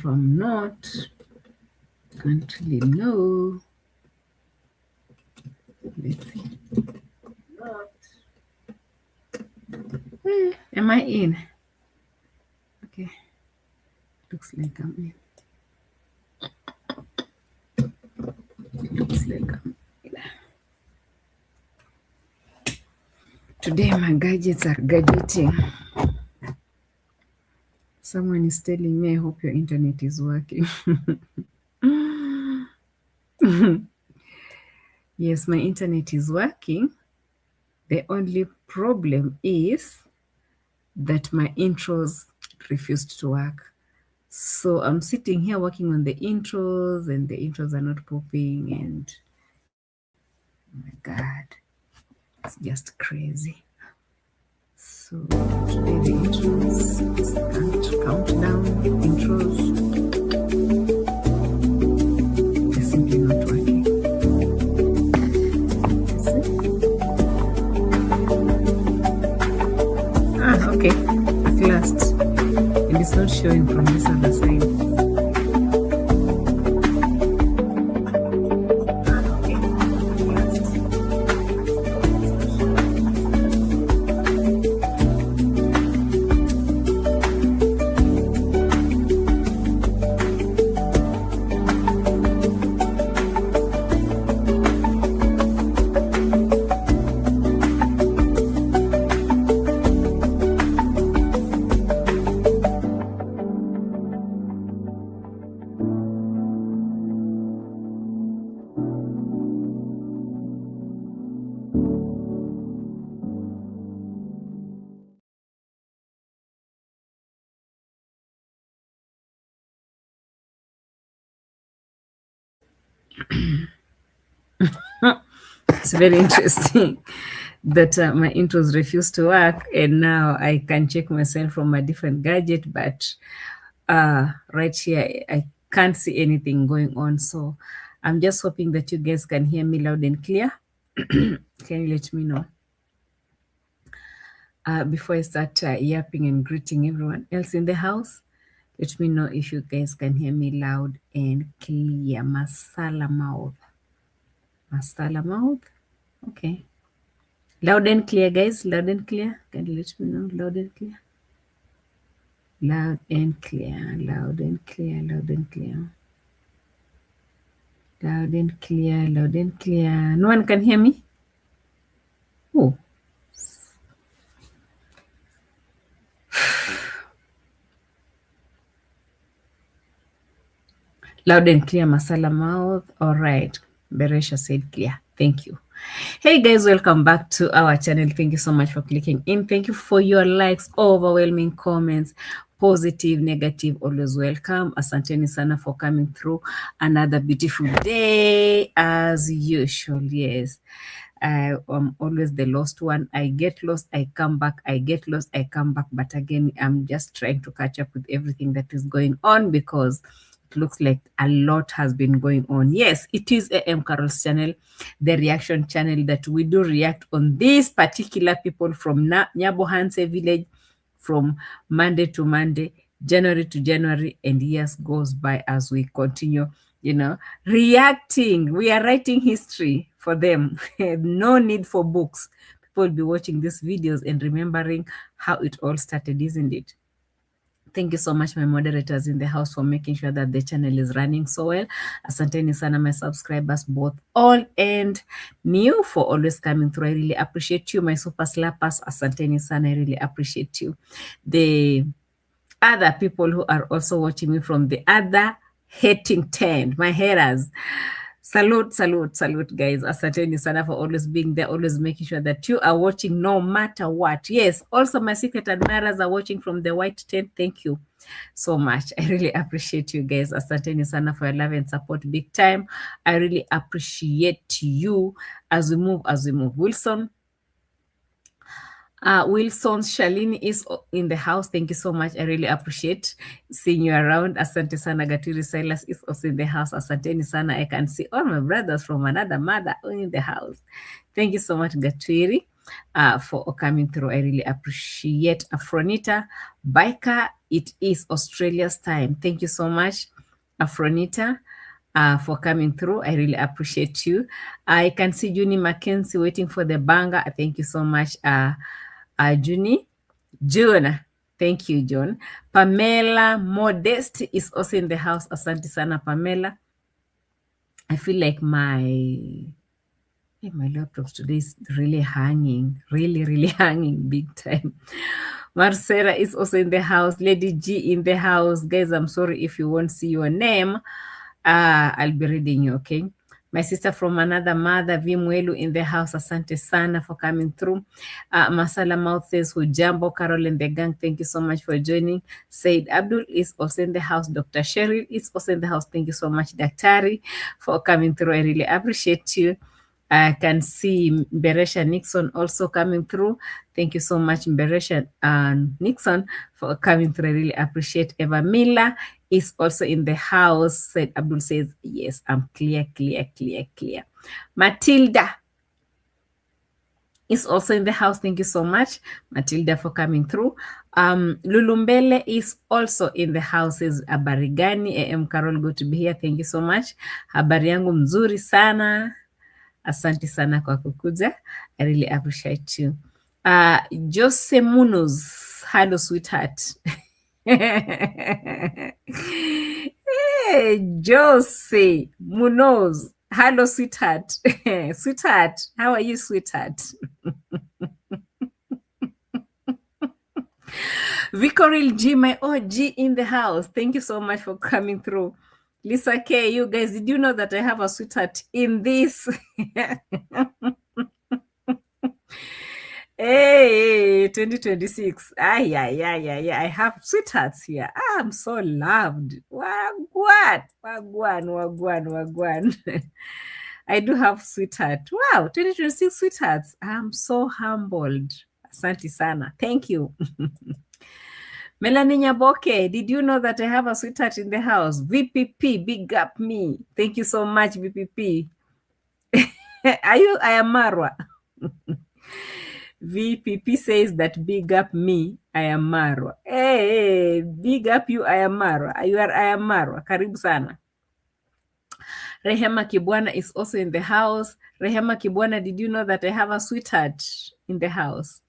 I'm not, can't really know. Let's see. Not. Am I in? Okay. Looks like I'm in. Looks like I'm in. Today my gadgets are gadgeting. Someone is telling me, I hope your internet is working. Yes, my internet is working. The only problem is that my intros refused to work. So I'm sitting here working on the intros and the intros are not popping, and oh my God, it's just crazy. So today the intros, countdown intros, they're simply not working. Okay, at last. And it's not showing from this other side. It's very interesting that my intros refuse to work, and now I can check myself from a different gadget, but right here I can't see anything going on. So I'm just hoping that you guys can hear me loud and clear. Can you let me know before I start yapping and greeting everyone else in the house? Let me know if you guys can hear me loud and clear. Masala mouth. Masala mouth. Okay. Loud and clear, guys. Loud and clear. Can you let me know? Loud and clear. Loud and clear. Loud and clear. Loud and clear. Loud and clear. Loud and clear. No one can hear me? Oh. Loud and clear, masala mouth. All right. Beresha said clear. Thank you. Hey guys, welcome back to our channel. Thank you so much for clicking in. Thank you for your likes, overwhelming comments, positive, negative, always welcome. Asanteni sana for coming through another beautiful day as usual. Yes, I'm always the lost one. I get lost, I come back. I get lost, I come back. But again, I'm just trying to catch up with everything that is going on because it looks like a lot has been going on. Yes, it is A.M Qarol's channel, the reaction channel that we do react on these particular people from Nyabohanse village from Monday to Monday, January to January, and years goes by as we continue, reacting. We are writing history for them. No need for books. People will be watching these videos and remembering how it all started, isn't it? Thank you so much, my moderators in the house, for making sure that the channel is running so well. Asanteni sana, my subscribers, both old and new, for always coming through. I really appreciate you. My super slappers, asanteni sana, I really appreciate you. The other people who are also watching me from the other hating tent, my haters, salute, salute, salute, guys. Asanteni sana for always being there, always making sure that you are watching no matter what. Yes, also my secret admirers are watching from the white tent. Thank you so much. I really appreciate you guys. Asanteni sana for your love and support, big time. I really appreciate you as we move. Wilson Shalini is in the house. Thank you so much. I really appreciate seeing you around. Asante sana. Gatiri Silas is also in the house. Asanteni sana. I can see all my brothers from another mother in the house. Thank you so much, Gatiri, for coming through. I really appreciate Afronita. Baika it is Australia's time. Thank you so much, Afronita, for coming through. I really appreciate you. I can see Junie Mackenzie waiting for the banger. Thank you so much, Junie. June. Thank you, John. Pamela Modest is also in the house. Asante sana, Pamela. I feel like my laptop today is really hanging, really hanging big time. Marcela is also in the house. Lady G in the house. Guys, I'm sorry if you won't see your name. I'll be reading you, okay? My sister from another mother, Vimwelu in the house. Asante sana for coming through. Masala Mouth says, Hujambo, Carol and the gang. Thank you so much for joining. Said Abdul is also in the house. Dr. Cheryl is also in the house. Thank you so much, Daktari, for coming through. I really appreciate you. I can see Beresha Nixon also coming through. Thank you so much, Beresha Nixon, for coming through. I really appreciate. Eva Miller is also in the house. Said Abdul says, yes, I'm clear. Matilda is also in the house. Thank you so much, Matilda, for coming through. Lulumbele is also in the house. Is habari gani? A.M Qarol, good to be here. Thank you so much. Habari yangu mzuri sana. Asante sana kwa kukuja. I really appreciate you. Jose Munoz, hello sweetheart. Hey, Jose Munoz, hello sweetheart. Sweetheart, how are you, sweetheart? Vicoril G, my OG in the house. Thank you so much for coming through. Lisa K, you guys, did you know that I have a sweetheart in this? Hey, 2026. I have sweethearts here. I'm so loved. Wagwan. I do have sweetheart. Wow, 2026 sweethearts. I'm so humbled. Asante sana. Thank you. Melanie Nyaboke, did you know that I have a sweetheart in the house? VPP, big up me. Thank you so much, VPP. I am Marwa. VPP says that big up me, I am Marwa. Hey, big up you, I am Marwa. You are I am Marwa. Karibu sana. Rehema Kibwana is also in the house. Rehema Kibwana, did you know that I have a sweetheart in the house?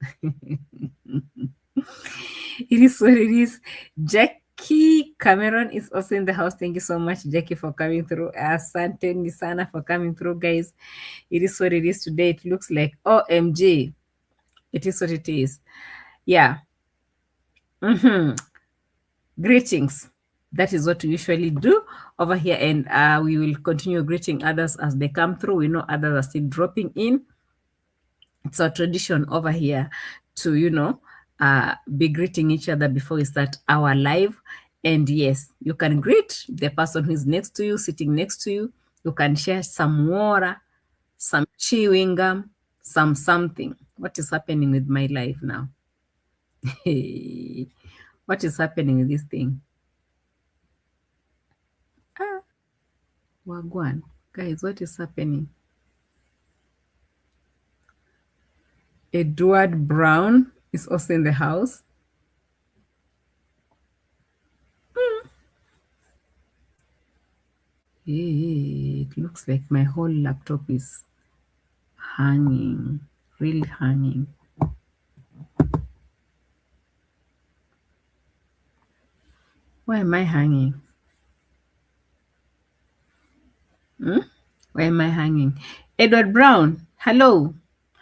It is what it is. Jackie Cameron is also in the house. Thank you so much, Jackie, for coming through. Asante Nisana for coming through, guys. It is what it is today. It looks like OMG. It is what it is. Yeah. Greetings. That is what we usually do over here. And we will continue greeting others as they come through. We know others are still dropping in. It's our tradition over here to, be greeting each other before we start our live. And yes, you can greet the person who is next to you, sitting next to you. You can share some water, some chewing gum, something. What is happening with my life now? What is happening with this thing? Wagwan. Guys, what is happening? Edward Brown is also in the house. It looks like my whole laptop is hanging, really hanging. Why am I hanging? Why am I hanging? Edward Brown, hello.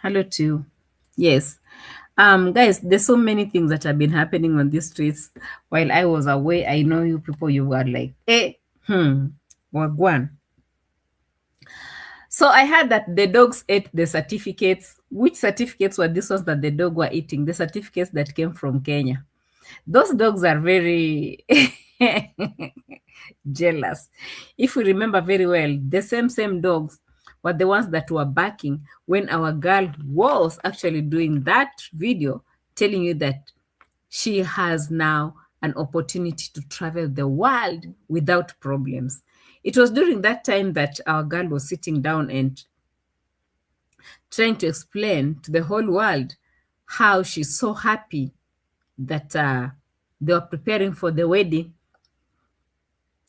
Hello to you. Yes. Guys, there's so many things that have been happening on these streets. While I was away, I know you people, you were like, wagwan. So I heard that the dogs ate the certificates. Which certificates were these ones that the dog were eating? The certificates that came from Kenya. Those dogs are very jealous. If we remember very well, the same dogs were the ones that were barking when our girl was actually doing that video, telling you that she has now an opportunity to travel the world without problems. It was during that time that our girl was sitting down and trying to explain to the whole world how she's so happy that they were preparing for the wedding,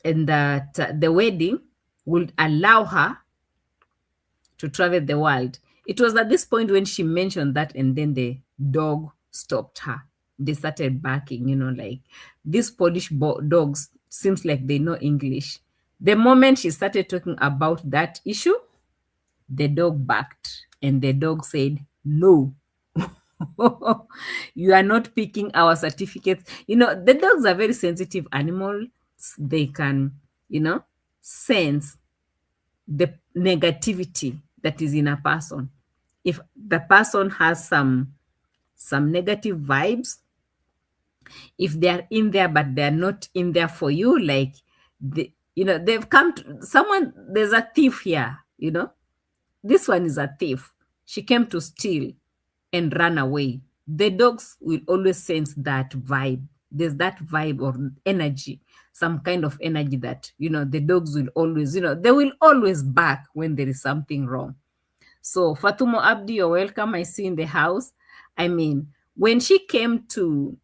and that the wedding would allow her to travel the world. It was at this point when she mentioned that, and then the dog stopped her. They started barking, like these Polish dogs seems like they know English. The moment she started talking about that issue, the dog barked, and the dog said, "No, you are not picking our certificates." The dogs are very sensitive animals. They can, sense the negativity that is in a person. If the person has some negative vibes, if they're in there but they're not in there for you, like they've come to someone, there's a thief here, this one is a thief. She came to steal and run away. The dogs will always sense that vibe. There's that vibe or energy, some kind of energy that, the dogs will always, they will always bark when there is something wrong. So, Fatumo Abdi, you're welcome. I see in the house. I mean, when she came to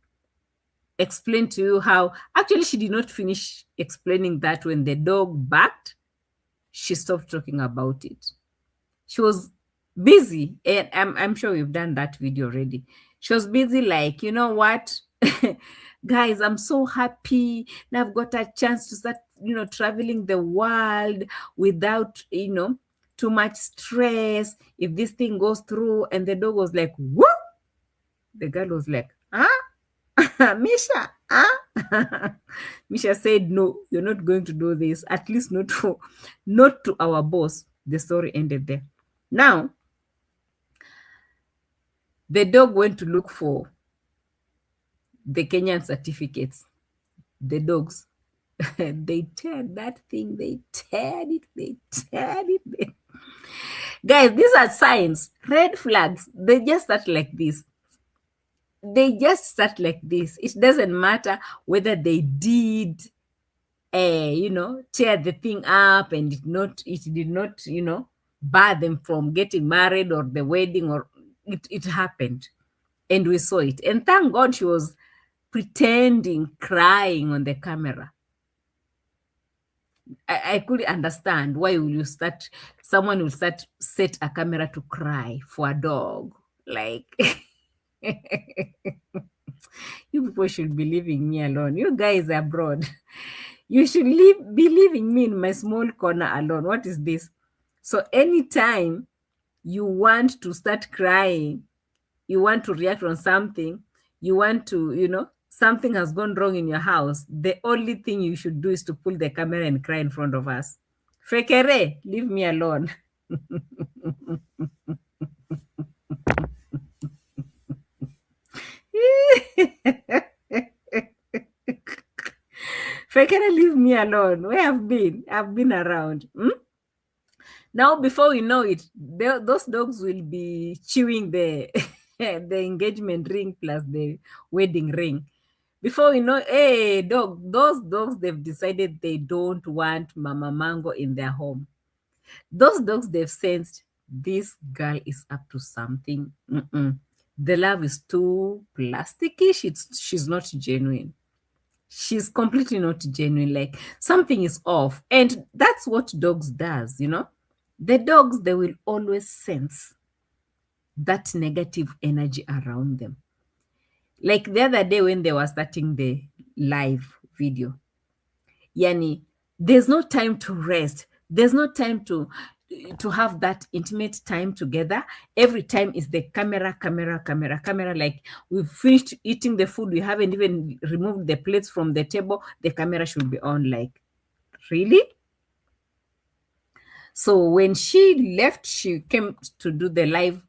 explain to you how, actually, she did not finish explaining that when the dog barked, she stopped talking about it. She was busy, and I'm sure we've done that video already. She was busy, like, you know what, guys, I'm so happy now. I've got a chance to start, traveling the world without, too much stress. If this thing goes through, and the dog was like, "Whoop!" The girl was like, "Huh, Misha? Huh?" Misha said, "No, you're not going to do this. At least not to our boss." The story ended there. Now, the dog went to look for the Kenyan certificates. The dogs, they teared that thing. They teared it. Guys, these are signs, red flags. They just start like this. It doesn't matter whether they did, tear the thing up, and it did not, bar them from getting married or the wedding, or it happened. And we saw it. And thank God she was pretending, crying on the camera. I couldn't understand why someone will set a camera to cry for a dog. Like, you people should be leaving me alone. You guys are abroad. You should be leaving me in my small corner alone. What is this? So anytime you want to start crying, you want to react on something, you want to, something has gone wrong in your house, the only thing you should do is to pull the camera and cry in front of us. Fekere, leave me alone. Fekere, leave me alone. Where I've been around. Now, before we know it, those dogs will be chewing the the engagement ring plus the wedding ring. Before we know, hey, those dogs, they've decided they don't want Mama Mwango in their home. Those dogs, they've sensed this girl is up to something. The love is too plasticky. She's not genuine. She's completely not genuine. Like, something is off. And that's what dogs does, The dogs, they will always sense that negative energy around them. Like the other day when they were starting the live video, Yani, there's no time to rest. There's no time to have that intimate time together. Every time is the camera. Like, we've finished eating the food, we haven't even removed the plates from the table, the camera should be on. Like, really? So when she left, she came to do the live.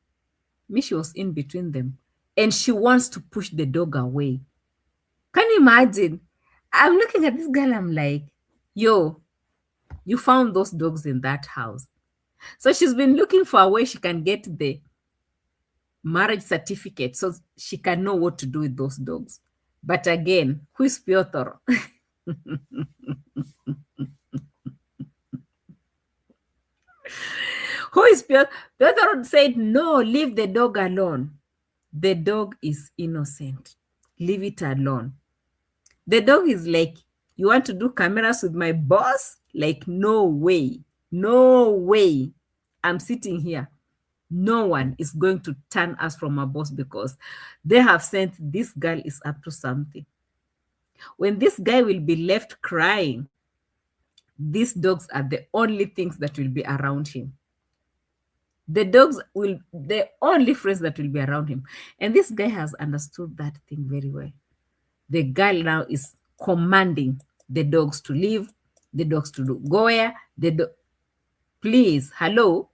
She was in between them, and she wants to push the dog away. Can you imagine? I'm looking at this girl, I'm like, yo, you found those dogs in that house. So she's been looking for a way she can get the marriage certificate so she can know what to do with those dogs. But again, who is Piotr? Who is Piotr? Piotr said, no, leave the dog alone. The dog is innocent. Leave it alone. The dog is like, you want to do cameras with my boss? Like, no way. No way. I'm sitting here. No one is going to turn us from our boss because they have sent this girl is up to something. When this guy will be left crying, these dogs are the only things that will be around him. The dogs will the only friends that will be around him. And this guy has understood that thing very well. The girl now is commanding the dogs to leave, the dogs to go where, please, hello.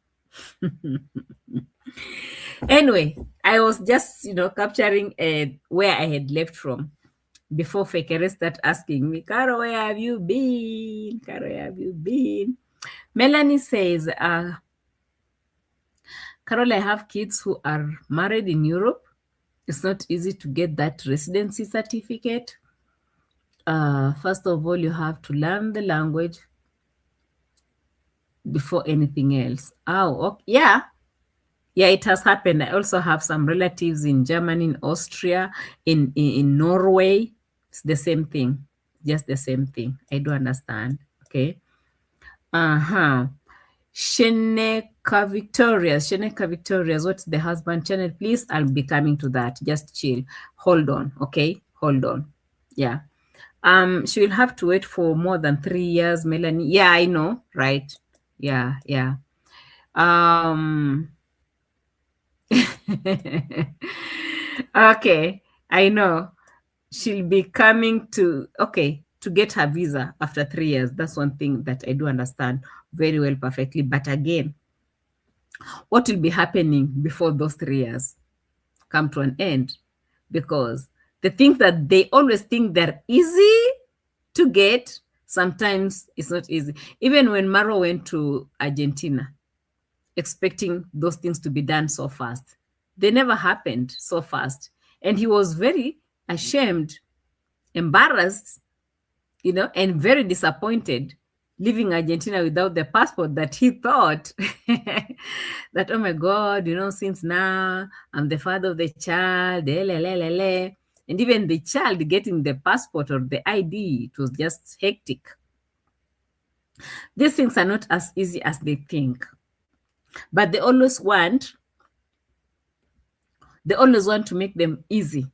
Anyway, I was just, capturing where I had left from before Fekere start asking me, Caro, where have you been? Caro, where have you been? Melanie says, Carol, I have kids who are married in Europe. It's not easy to get that residency certificate. First of all, you have to learn the language before anything else. Oh, okay. Yeah, it has happened. I also have some relatives in Germany, in Austria, in Norway. It's the same thing, just the same thing. I do understand. Okay. Sheneka Victorious, what's the husband channel? Please, I'll be coming to that. Just chill. Hold on. Okay. Hold on. Yeah. She will have to wait for more than 3 years, Melanie. Yeah, I know, right? Yeah. Okay, I know. She'll be coming to get her visa after 3 years. That's one thing that I do understand very well, perfectly. But again, what will be happening before those 3 years come to an end? Because the things that they always think they're easy to get, sometimes it's not easy. Even when Maro went to Argentina, expecting those things to be done so fast, they never happened so fast. And he was very ashamed, embarrassed, and very disappointed leaving Argentina without the passport that he thought that, oh my God, since now I'm the father of the child, and even the child getting the passport or the ID, it was just hectic. These things are not as easy as they think, but they always want to make them easy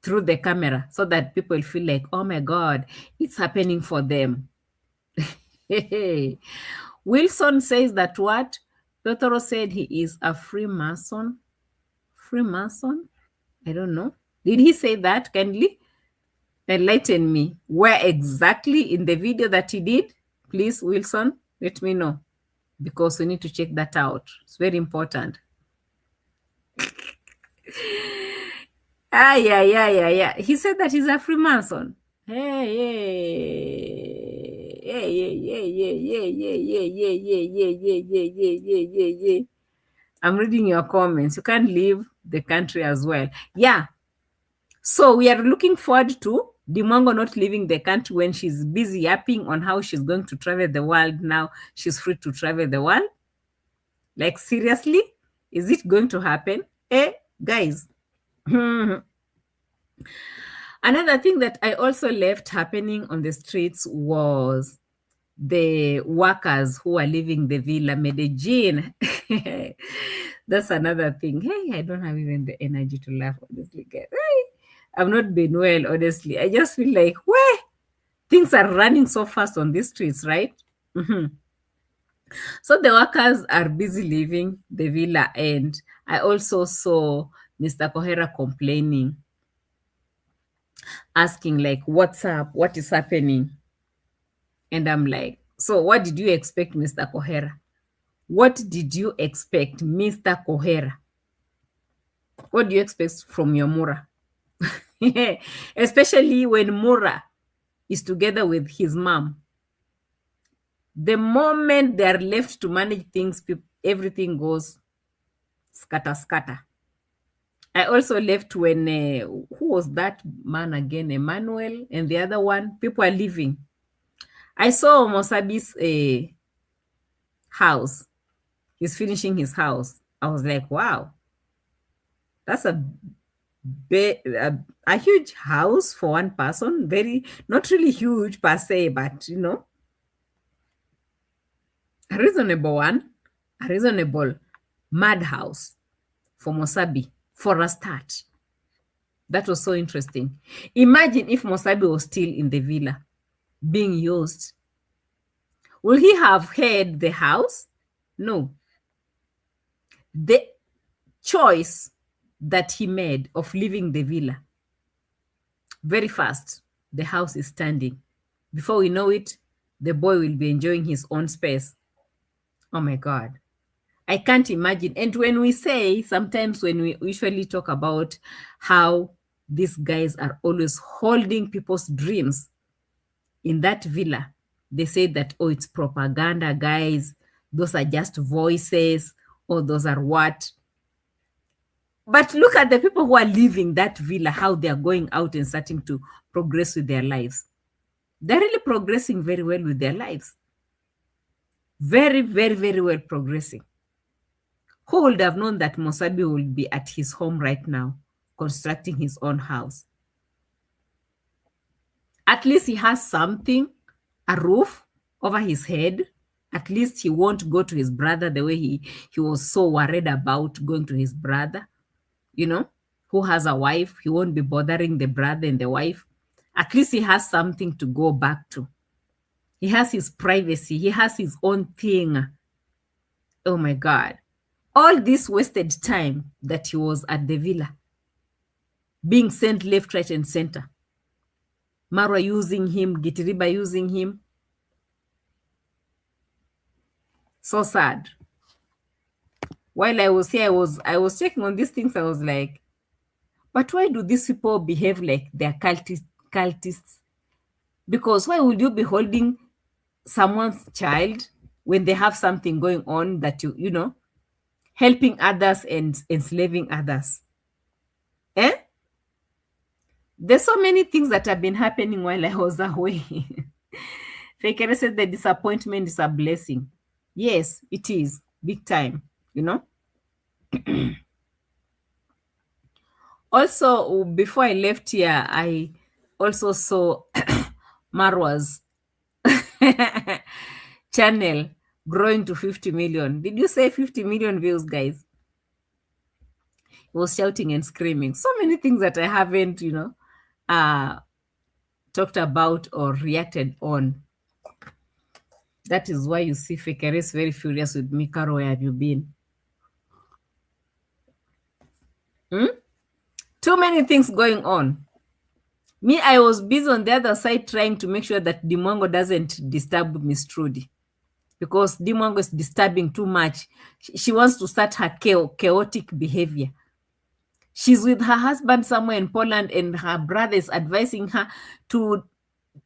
through the camera so that people feel like, oh my God, it's happening for them. Wilson says that what? Petro said he is a Freemason. Freemason? I don't know. Did he say that? Kindly enlighten me. Where exactly in the video that he did? Please, Wilson, let me know, because we need to check that out. It's very important. Yeah. He said that he's a Freemason. Yeah. I'm reading your comments. You can't leave the country as well. Yeah. So we are looking forward to Mwango not leaving the country when she's busy yapping on how she's going to travel the world. Now she's free to travel the world. Like, seriously? Is it going to happen? Guys. Another thing that I also left happening on the streets was the workers who are leaving the Villa Medellin. That's another thing. Hey, I don't have even the energy to laugh, honestly, guys. Hey, I've not been well, honestly. I just feel like, things are running so fast on these streets, right? So the workers are busy leaving the villa, and I also saw Mr. Kohera complaining, asking like, what's up? What is happening? And I'm like, so what did you expect, Mr. Kohera? What did you expect, Mr. Kohera? What do you expect from your Mura? Especially when Mura is together with his mom. The moment they are left to manage things, everything goes scatter. I also left when, who was that man again? Emmanuel, and the other one, people are leaving. I saw Mosabi's house. He's finishing his house. I was like, wow, that's a a huge house for one person, very not really huge per se, but a reasonable one, a reasonable madhouse for Mosabi for a start. That was so interesting. Imagine if Mosabi was still in the villa being used. Will he have had the house? No. The choice that he made of leaving the villa, very fast, the house is standing. Before we know it, the boy will be enjoying his own space. Oh my God. I can't imagine. And when we say, sometimes when we usually talk about how these guys are always holding people's dreams in that villa, they say that, oh, it's propaganda, guys. Those are just voices, or those are what. But look at the people who are leaving that villa, how they are going out and starting to progress with their lives. They're really progressing very well with their lives. Very, very, very well progressing. Who would have known that Mosabi would be at his home right now, constructing his own house? At least he has something, a roof over his head. At least he won't go to his brother the way he was so worried about going to his brother, who has a wife. He won't be bothering the brother and the wife. At least he has something to go back to. He has his privacy. He has his own thing. Oh my God. All this wasted time that he was at the villa, being sent left, right, and center. Marwa using him, Gitiriba using him. So sad. While I was here, I was checking on these things. I was like, but why do these people behave like they're cultists? Because why would you be holding someone's child when they have something going on that helping others and enslaving others? There's so many things that have been happening while I was away. Fekere said the disappointment is a blessing. Yes, it is. Big time. Also, before I left here, I also saw Marwa's channel growing to 50 million. Did you say 50 million views, guys? He was shouting and screaming. So many things that I haven't, talked about or reacted on. That is why you see Fekere is very furious with me. Karo, where have you been? Too many things going on. Me, I was busy on the other side trying to make sure that Mwango doesn't disturb Miss Trudy, because Mwango is disturbing too much. She wants to start her chaotic behavior. She's with her husband somewhere in Poland, and her brother is advising her to,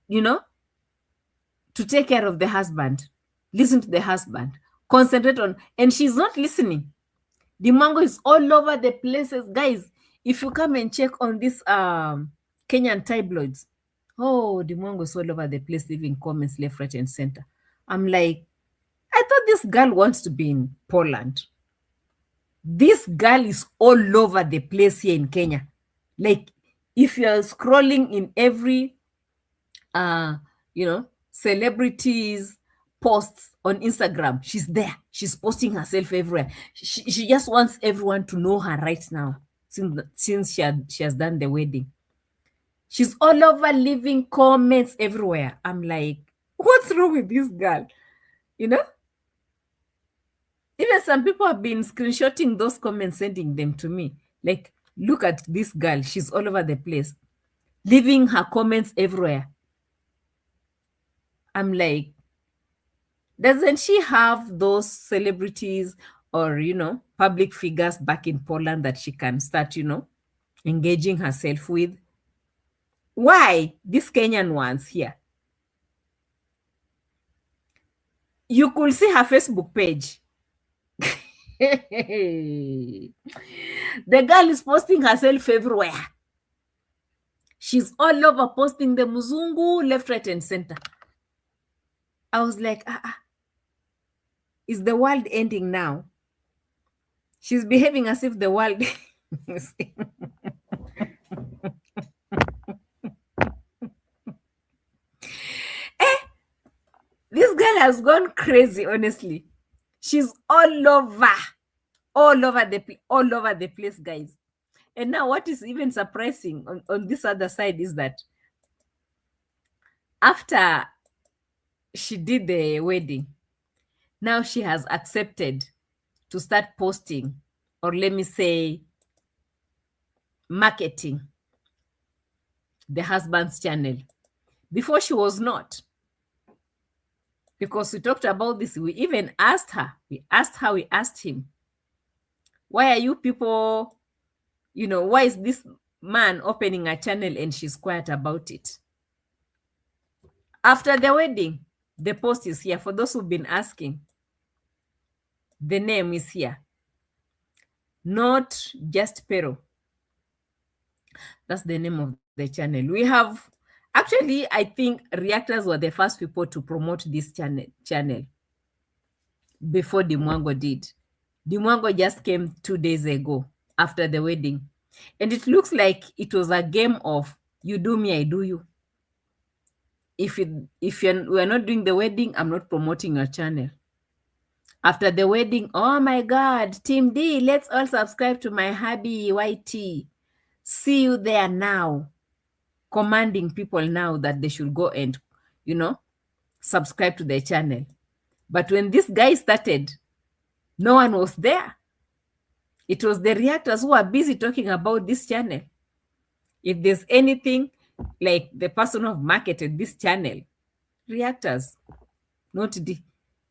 to take care of the husband, listen to the husband, concentrate on, and she's not listening. Mwango is all over the places. Guys, if you come and check on this Kenyan tabloids, oh, Mwango is all over the place, leaving comments left, right, and center. I'm like, I thought this girl wants to be in Poland. This girl is all over the place here in Kenya. Like, if you're scrolling in every, celebrities posts on Instagram, she's there. She's posting herself everywhere. She just wants everyone to know her right now, since she has done the wedding. She's all over, leaving comments everywhere. I'm like, what's wrong with this girl? Even some people have been screenshotting those comments, sending them to me. Like, look at this girl. She's all over the place, leaving her comments everywhere. I'm like, doesn't she have those celebrities or, public figures back in Poland that she can start, engaging herself with? Why these Kenyan ones here? You could see her Facebook page. The girl is posting herself everywhere. She's all over, posting the Muzungu left, right, and center. I was like, is the world ending now? She's behaving as if the world This girl has gone crazy, honestly. She's all over the place, guys. And now what is even surprising on this other side is that after she did the wedding, now she has accepted to start posting, or let me say marketing, the husband's channel. Before she was not, because we talked about this. We even asked her, we asked him, why are you people, why is this man opening a channel and she's quiet about it? After the wedding, the post is here. For those who've been asking, the name is here. Not Just Pero. That's the name of the channel. We have, actually, I think reactors were the first people to promote this channel before the Mwango did. The Mwango just came 2 days ago after the wedding. And it looks like it was a game of you do me, I do you. If we're not doing the wedding, I'm not promoting your channel. After the wedding, oh my God, Team D, let's all subscribe to my hubby YT. See you there now. Commanding people now that they should go and, subscribe to the channel. But when this guy started, no one was there. It was the reactors who are busy talking about this channel. If there's anything like the person who marketed this channel, reactors, not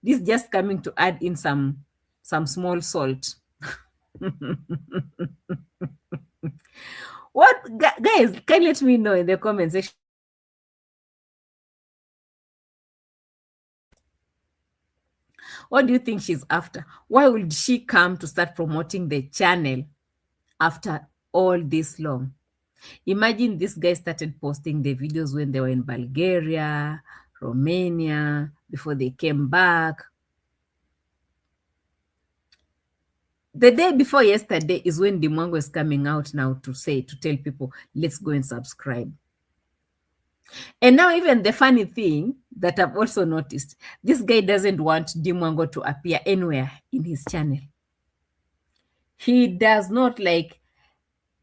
this just coming to add in some small salt. What, guys, can let me know in the comment section. What do you think she's after? Why would she come to start promoting the channel after all this long? Imagine this guy started posting the videos when they were in Bulgaria, Romania, before they came back. The day before yesterday is when the Mwango is coming out now to tell people, let's go and subscribe. And now even the funny thing that I've also noticed, this guy doesn't want Mwango to appear anywhere in his channel. He does not like,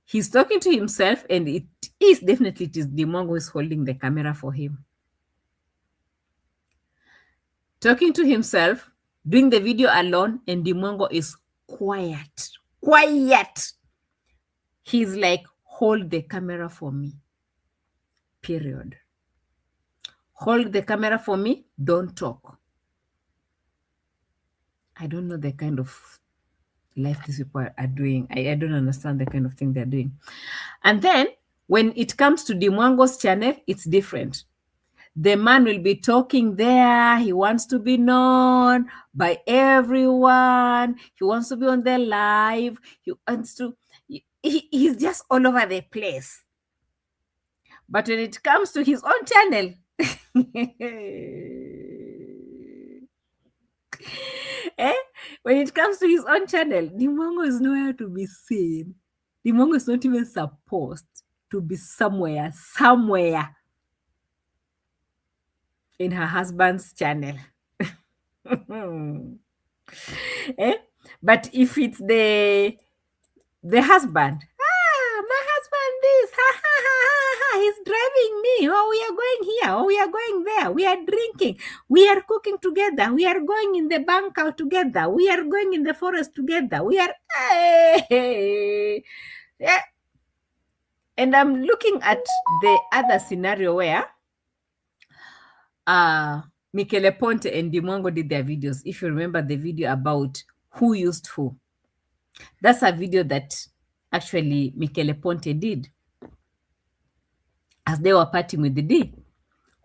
he's talking to himself, and it is Mwango who is holding the camera for him. Talking to himself, doing the video alone, and Mwango is quiet. He's like, hold the camera for me. Period. Hold the camera for me. Don't talk. I don't know the kind of life these people are doing. I don't understand the kind of thing they're doing. And then when it comes to Mwango's channel, it's different. The man will be talking there. He wants to be known by everyone. He wants to be on the live. He wants to, he's just all over the place. But when it comes to his own channel, when it comes to his own channel, Mwango is nowhere to be seen. Mwango is not even supposed to be somewhere in her husband's channel. But if it's the husband, my husband this, he's driving me. Oh, we are going here. Oh, we are going there. We are drinking. We are cooking together. We are going in the bunker together. We are going in the forest together. We are, yeah. And I'm looking at the other scenario where Michele Ponte and Mwango did their videos. If you remember the video about who used who, that's a video that actually Michele Ponte did as they were partying with the D.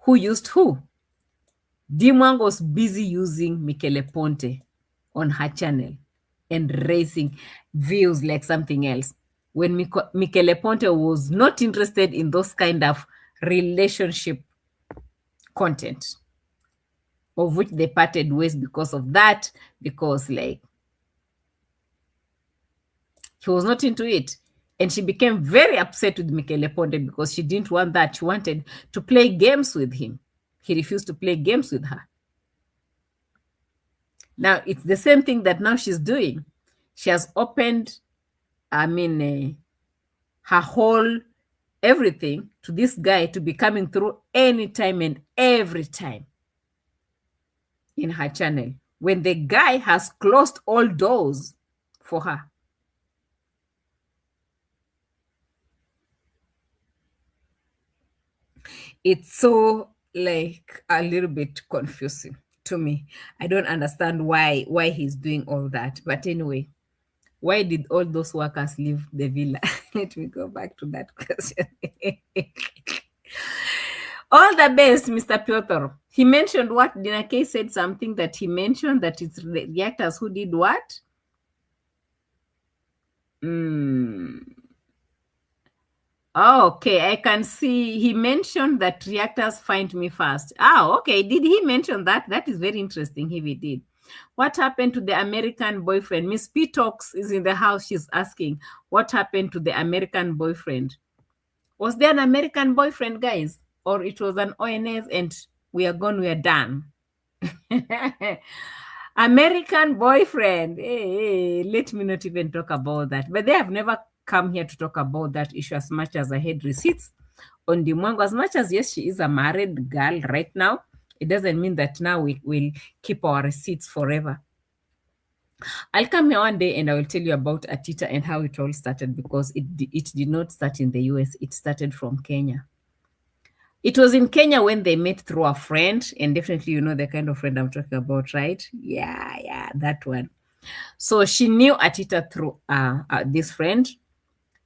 Who used who? Mwango was busy using Michele Ponte on her channel and raising views like something else, when Michele Ponte was not interested in those kind of relationship content, of which they parted ways because of that, because like he was not into it. And she became very upset with Michele Ponte because she didn't want that. She wanted to play games with him. He refused to play games with her. Now, it's the same thing that now she's doing. She has opened, her whole everything to this guy to be coming through anytime and every time in her channel when the guy has closed all doors for her. It's so like a little bit confusing to me. I don't understand why he's doing all that. But anyway, why did all those workers leave the villa? Let me go back to that question. All the best, Mr. Piotr. He mentioned what? Dina K said something that he mentioned that it's reactors who did what? Oh, okay, I can see he mentioned that reactors find me fast. Okay. Did he mention that? That is very interesting if he did. What happened to the American boyfriend? Miss P Talks is in the house. She's asking, what happened to the American boyfriend? Was there an American boyfriend, guys? Or it was an ONS and we are gone, we are done? American boyfriend. Hey, let me not even talk about that. But they have never come here to talk about that issue as much as I had receipts on the Mwango. As much as, yes, she is a married girl right now, it doesn't mean that now we will keep our receipts forever. I'll come here one day and I will tell you about Atita and how it all started, because it did not start in the US. It started from Kenya. It was in Kenya when they met through a friend, and definitely you know the kind of friend I'm talking about, right? Yeah, that one. So she knew Atita through this friend,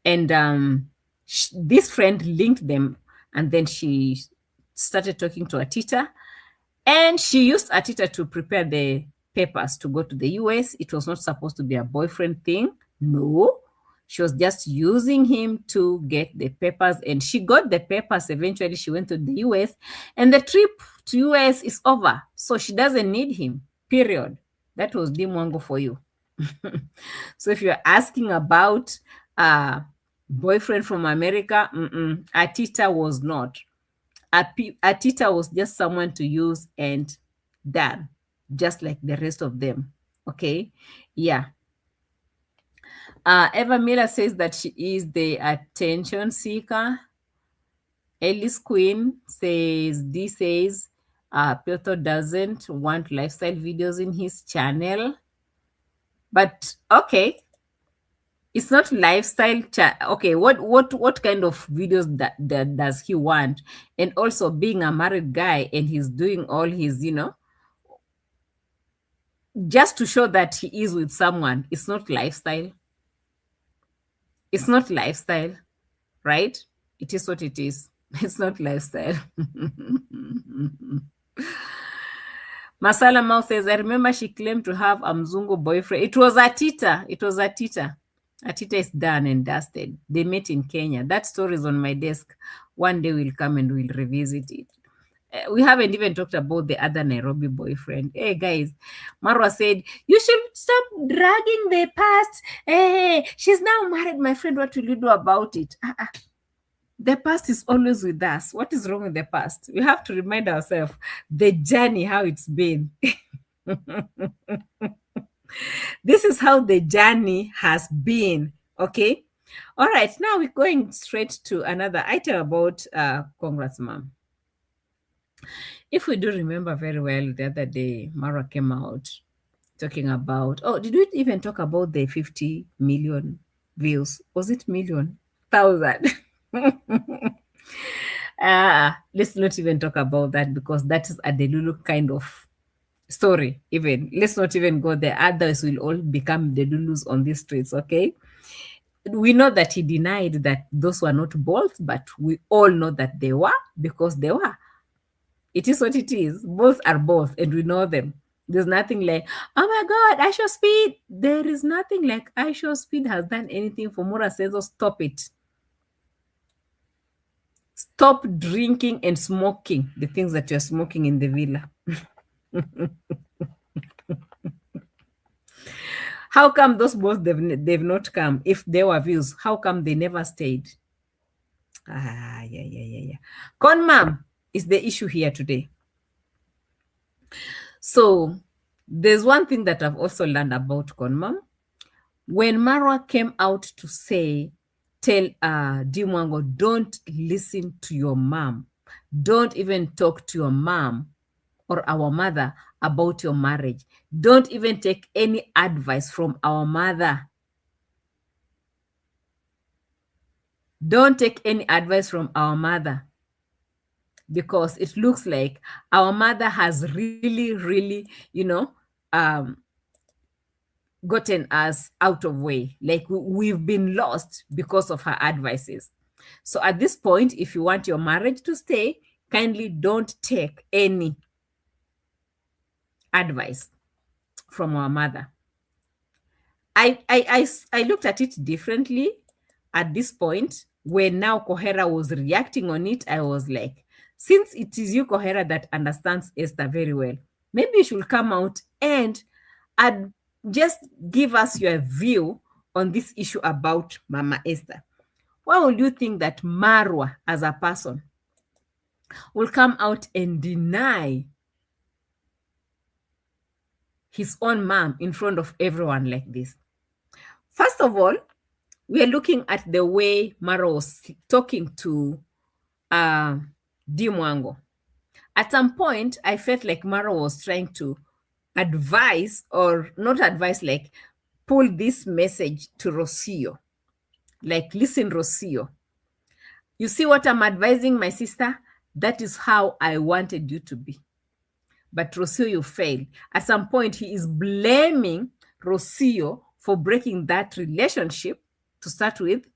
and this friend linked them, and then she started talking to Atita, and she used Atita to prepare the papers to go to the US. It was not supposed to be a boyfriend thing. No, she was just using him to get the papers, and she got the papers. Eventually, she went to the US, and the trip to US is over. So she doesn't need him, period. That was Mwango for you. So if you're asking about boyfriend from America, Atita was not. Atita was just someone to use and done, just like the rest of them. Okay, yeah. Eva Miller says that she is the attention seeker. Ellis Queen says, D says, Piotr doesn't want lifestyle videos in his channel. But okay, it's not lifestyle. Okay, what kind of videos that does he want? And also being a married guy and he's doing all his, just to show that he is with someone. It's not lifestyle. It's not lifestyle, right? It is what it is. It's not lifestyle. Masala Mao says, I remember she claimed to have a Mzungu boyfriend. It was Atita. Atita is done and dusted. They met in Kenya. That story is on my desk. One day we'll come and we'll revisit it. We haven't even talked about the other Nairobi boyfriend. Hey, guys, Marwa said, you should stop dragging the past. Hey, she's now married, my friend. What will you do about it? The past is always with us. What is wrong with the past? We have to remind ourselves the journey, how it's been. This is how the journey has been. Okay. All right. Now we're going straight to another item about Congrats Mom. If we do remember very well, the other day, Mara came out talking about, did we even talk about the 50 million views? Was it million? 1,000? Let's not even talk about that, because that is a Delulu kind of story. Even let's not even go there. Others will all become Delulus on these streets. Okay, we know that he denied that those were not both, but we all know that they were, because they were. It is what it is. Both are both, and we know them. There's nothing like, oh my God, I Show Speed. There is nothing like I Show Speed has done anything for Mura Sezo. Stop it. Stop drinking and smoking the things that you're smoking in the villa. How come those boys, they've not come? If there were views, how come they never stayed? Yeah. Conmum is the issue here today. So There's one thing that I've also learned about Conmum. When Marwa came out to tell Mwango, don't listen to your mom. Don't even talk to your mom or our mother about your marriage. Don't even take any advice from our mother. Don't take any advice from our mother, because it looks like our mother has really, um, gotten us out of way. Like we've been lost because of her advices. So at this point, if you want your marriage to stay, kindly don't take any advice from our mother. I looked at it differently at this point. When now Kohera was reacting on it, I was like, since it is you, Kohera, that understands Esther very well, maybe you should come out and just give us your view on this issue about Mama Esther. Why would you think that Marwa, as a person, will come out and deny his own mom in front of everyone like this? First of all, we are looking at the way Marwa was talking to Mwango. At some point, I felt like Marwa was trying to advise, or not advise, like pull this message to Rocio. Like, listen, Rocio, you see what I'm advising my sister? That is how I wanted you to be. But Rocio, you failed. At some point, he is blaming Rocio for breaking that relationship to start with.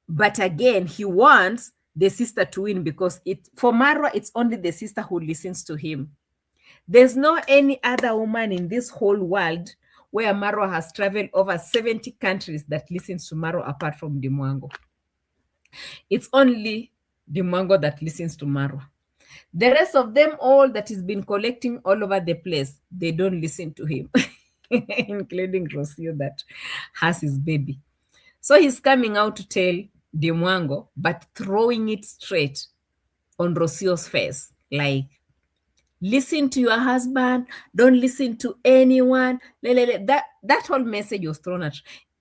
But again, he wants the sister to win, because for Marwa, it's only the sister who listens to him. There's no any other woman in this whole world where Marwa has traveled over 70 countries that listens to Marwa apart from Mwango. It's only Mwango that listens to Marwa. The rest of them all that he's been collecting all over the place, they don't listen to him, including Rocio that has his baby. So he's coming out to tell Mwango, but throwing it straight on Rocio's face, like, listen to your husband, don't listen to anyone. That whole message was thrown at.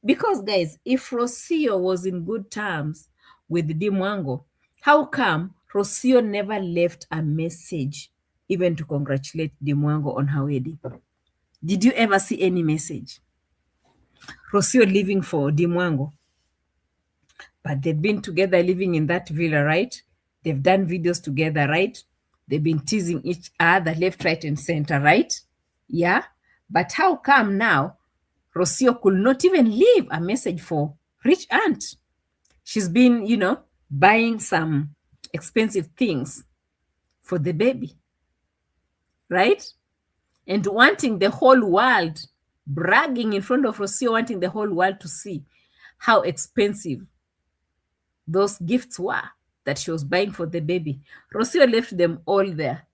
Because, guys, if Rocio was in good terms with Mwango, how come Rocio never left a message even to congratulate Mwango on her wedding? Did you ever see any message? Rocio living for Mwango. But they've been together living in that villa, right? They've done videos together, right? They've been teasing each other left, right, and center, right? Yeah. But how come now Rocio could not even leave a message for rich aunt? She's been, buying some expensive things for the baby, right? And wanting the whole world, bragging in front of Rocio, wanting the whole world to see how expensive those gifts were that she was buying for the baby. Rocio left them all there.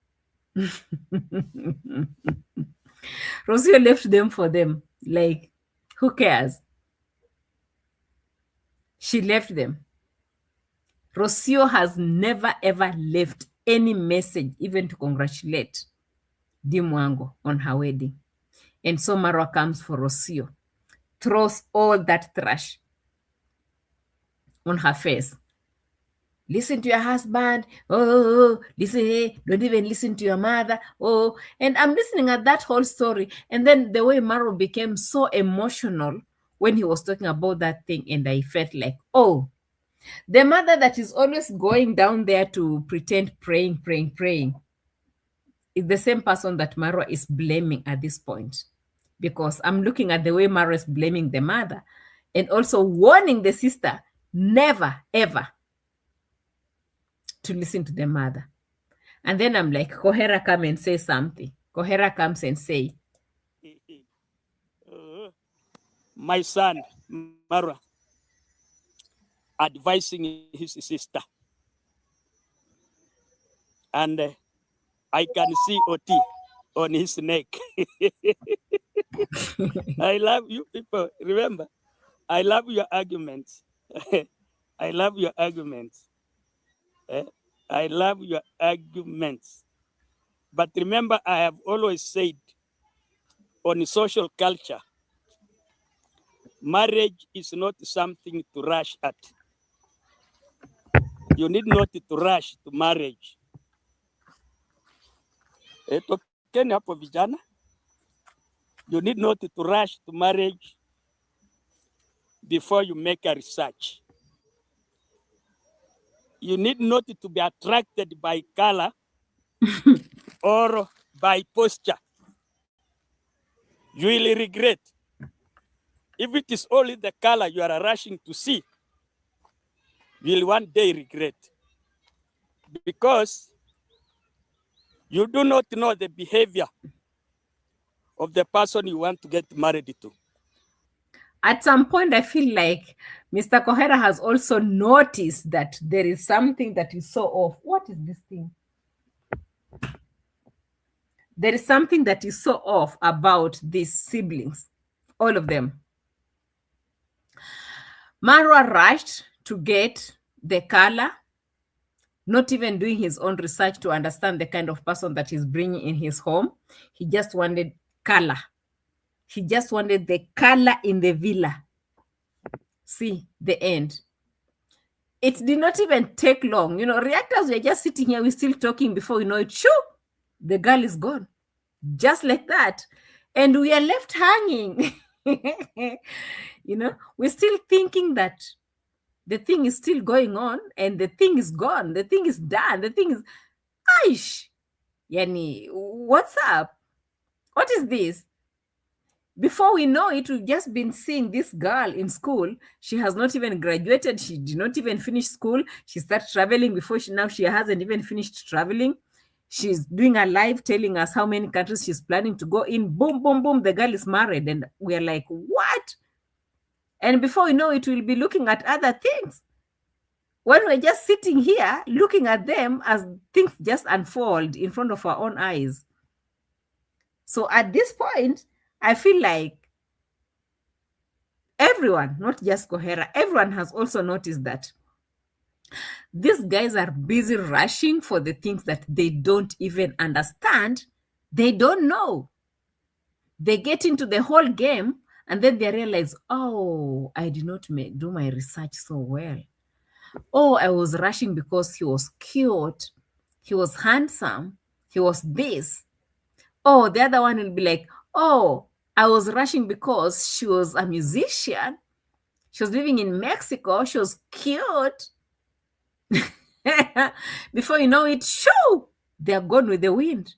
Rocio left them for them. Like, who cares? She left them. Rocio has never ever left any message, even to congratulate Mwango on her wedding. And so Marwa comes for Rocio, throws all that trash on her face. Listen to your husband. Oh, listen. Don't even listen to your mother. Oh, and I'm listening at that whole story. And then the way Marwa became so emotional when he was talking about that thing. And I felt like, oh, the mother that is always going down there to pretend praying, is the same person that Marwa is blaming at this point. Because I'm looking at the way Marwa is blaming the mother and also warning the sister, never, ever to listen to the mother. And then I'm like, Kohera, come and say something. Kohera comes and say, my son, Marwa, advising his sister. And I can see OT on his neck. I love you people. Remember, I love your arguments. I love your arguments. I love your arguments. But remember, I have always said on social culture, marriage is not something to rush at. You need not to rush to marriage. Tokeni hapo vijana. You need not to rush to marriage before you make a research. You need not to be attracted by color or by posture. You will regret. If it is only the color you are rushing to see, you will one day regret. Because you do not know the behavior of the person you want to get married to. At some point, I feel like Mr. Kohera has also noticed that there is something that is so off. What is this thing? There is something that is so off about these siblings, all of them. Marwa rushed to get the color, not even doing his own research to understand the kind of person that he's bringing in his home. He just wanted color. He just wanted the color in the villa. See, the end. It did not even take long. You know, reactors, we're just sitting here, we're still talking before we know it. Shoo! The girl is gone. Just like that. And we are left hanging. You know, we're still thinking that the thing is still going on and the thing is gone. The thing is done. The thing is, Aish. Yani, what's up? What is this? Before we know it, we've just been seeing this girl in school. She has not even graduated. She did not even finish school. She started traveling before now she hasn't even finished traveling. She's doing a live telling us how many countries she's planning to go in. Boom, boom, boom. The girl is married. And we're like, what? And before we know it, we'll be looking at other things. When we're just sitting here looking at them as things just unfold in front of our own eyes. So at this point, I feel like everyone, not just Kohera, everyone has also noticed that these guys are busy rushing for the things that they don't even understand. They don't know. They get into the whole game and then they realize, oh, I did not do my research so well. Oh, I was rushing because he was cute. He was handsome. He was this. Oh, the other one will be like, oh, I was rushing because she was a musician. She was living in Mexico. She was cute. Before you know it, shoo, they're gone with the wind.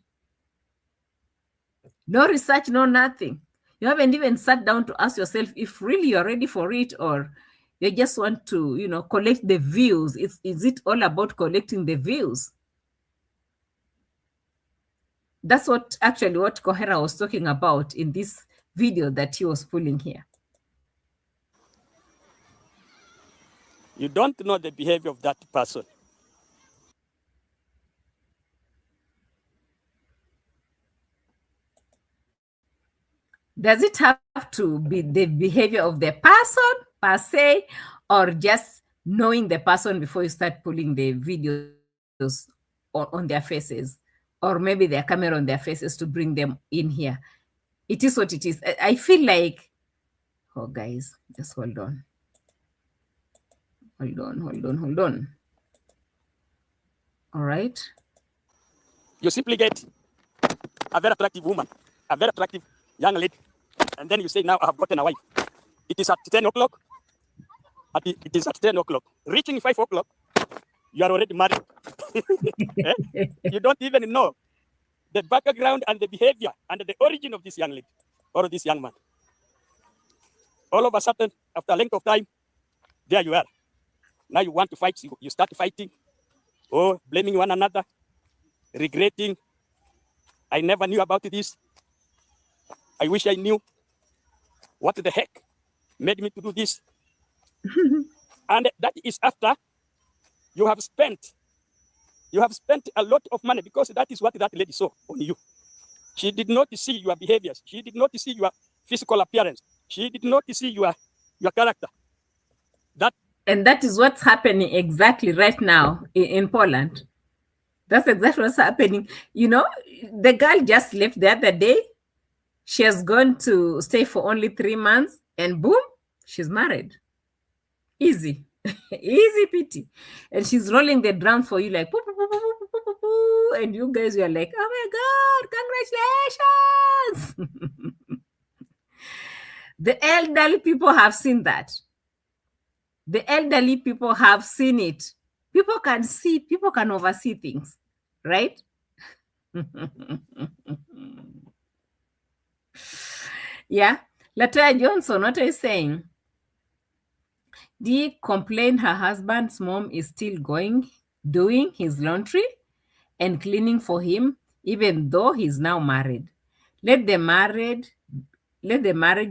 No research, no nothing. You haven't even sat down to ask yourself if really you're ready for it or you just want to, you know, collect the views. Is it all about collecting the views? That's what Kohera was talking about in this video that he was pulling here. You don't know the behavior of that person. Does it have to be the behavior of the person per se, or just knowing the person before you start pulling the videos on their faces, or maybe their camera on their faces to bring them in here? It is what it is. I feel like, oh guys, just hold on. Hold on. All right. You simply get a very attractive woman, a very attractive young lady, and then you say, now I have gotten a wife. It is at 10 o'clock. It is at 10 o'clock. Reaching 5 o'clock, you are already married. You don't even know the background and the behavior and the origin of this young lady or this young man. All of a sudden, after a length of time, there you are. Now you want to fight, you start fighting, or blaming one another, regretting, I never knew about this. I wish I knew. What the heck made me to do this? And that is after you have spent a lot of money, because that is what that lady saw on you. She did not see your behaviors. She did not see your physical appearance. She did not see your character. And that is what's happening exactly right now in Poland. That's exactly what's happening. You know, the girl just left the other day. She has gone to stay for only 3 months, and boom, she's married. Easy. Easy peasy. And she's rolling the drum for you like, poo, poo, poo, poo, poo, poo, poo, poo. And you guys were like, oh my God, congratulations. The elderly people have seen that. The elderly people have seen it. People can see, people can oversee things, right? Yeah. Latoya Johnson, what are you saying? Dee complained her husband's mom is still doing his laundry and cleaning for him, even though he's now married. Let the marriage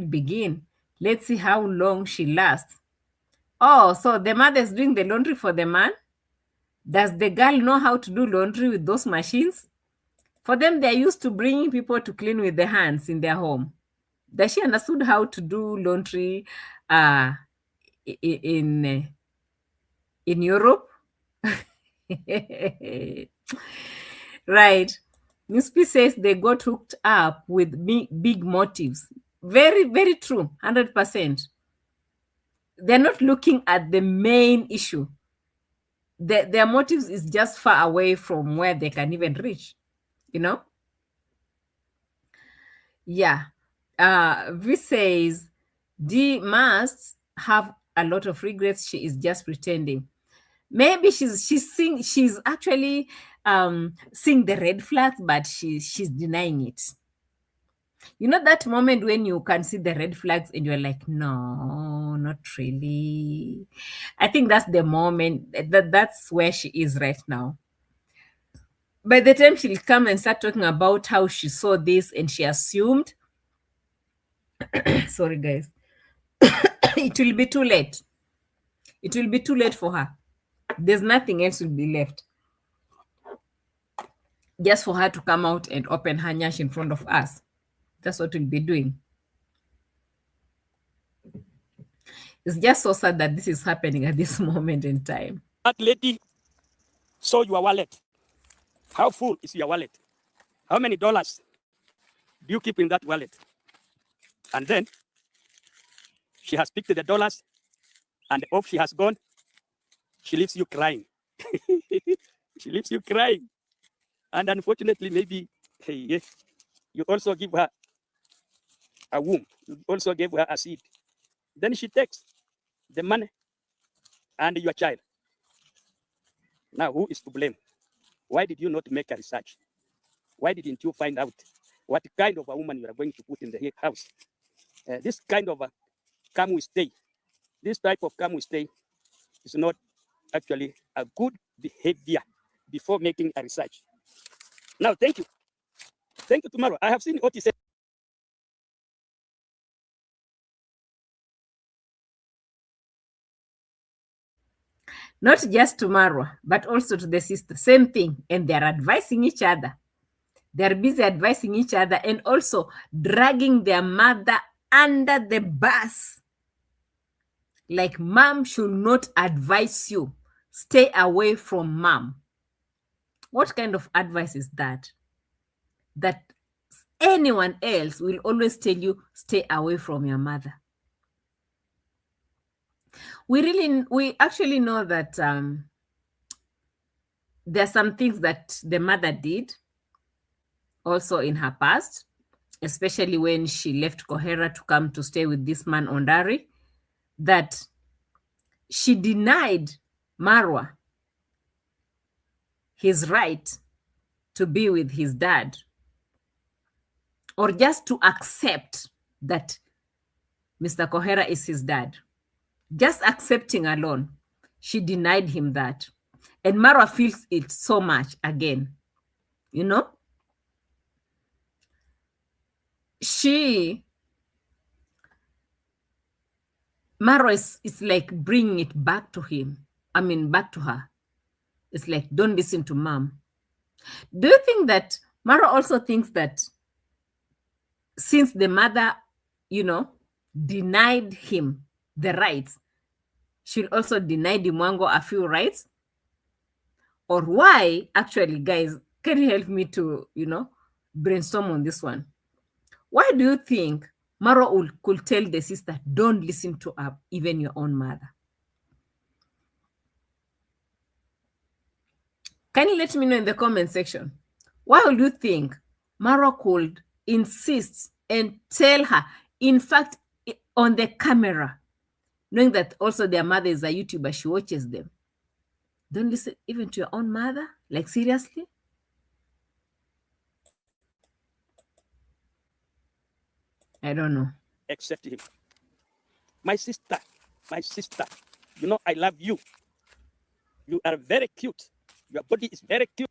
begin. Let's see how long she lasts. Oh, so the mother's doing the laundry for the man? Does the girl know how to do laundry with those machines? For them, they're used to bringing people to clean with their hands in their home. Does she understood how to do laundry in Europe? Right. Nispi says they got hooked up with big motives. Very, very true. 100%. They're not looking at the main issue. Their motives is just far away from where they can even reach, you know? Yeah. V says D must have a lot of regrets. She is just pretending. Maybe she's actually seeing the red flags, but she's denying it. You know that moment when you can see the red flags and you're like, no, not really. I think that's the moment that's where she is right now. By the time she'll come and start talking about how she saw this and she assumed, sorry guys, it will be too late. It will be too late for her. There's nothing else will be left. Just for her to come out and open her nyash in front of us. That's what we'll be doing. It's just so sad that this is happening at this moment in time. That lady saw your wallet. How full is your wallet? How many dollars do you keep in that wallet? And then she has picked the dollars, and off she has gone. She leaves you crying. She leaves you crying. And unfortunately, maybe hey, you also give her a womb. You also gave her a seed. Then she takes the money and your child. Now, who is to blame? Why did you not make a research? Why didn't you find out what kind of a woman you are going to put in the house? This kind of a come we stay, this type of come we stay is not actually a good behavior before making a research. Now, thank you. Thank you, tomorrow. I have seen what he said. Not just to Marwa, but also to the sister. Same thing. And they're advising each other. They're busy advising each other and also dragging their mother under the bus. Like, mom should not advise you. Stay away from mom. What kind of advice is that? That anyone else will always tell you, stay away from your mother. We actually know that there are some things that the mother did also in her past, especially when she left Kohera to come to stay with this man Ondari, that she denied Marwa his right to be with his dad, or just to accept that Mr. Kohera is his dad. Just accepting alone, she denied him that. And Marwa feels it so much again, you know? Marwa is like bringing it back to him. I mean, back to her. It's like, don't listen to mom. Do you think that Marwa also thinks that since the mother, denied him the rights, she'll also deny the Mwango a few rights? Or why, actually, guys, can you help me to, brainstorm on this one? Why do you think Maro could tell the sister, don't listen to even your own mother? Can you let me know in the comment section? Why would you think Maro could insist and tell her, in fact, on the camera, knowing that also their mother is a YouTuber, she watches them, don't listen even to your own mother? Like, seriously? I don't know. Accept him. My sister, I love you. You are very cute. Your body is very cute.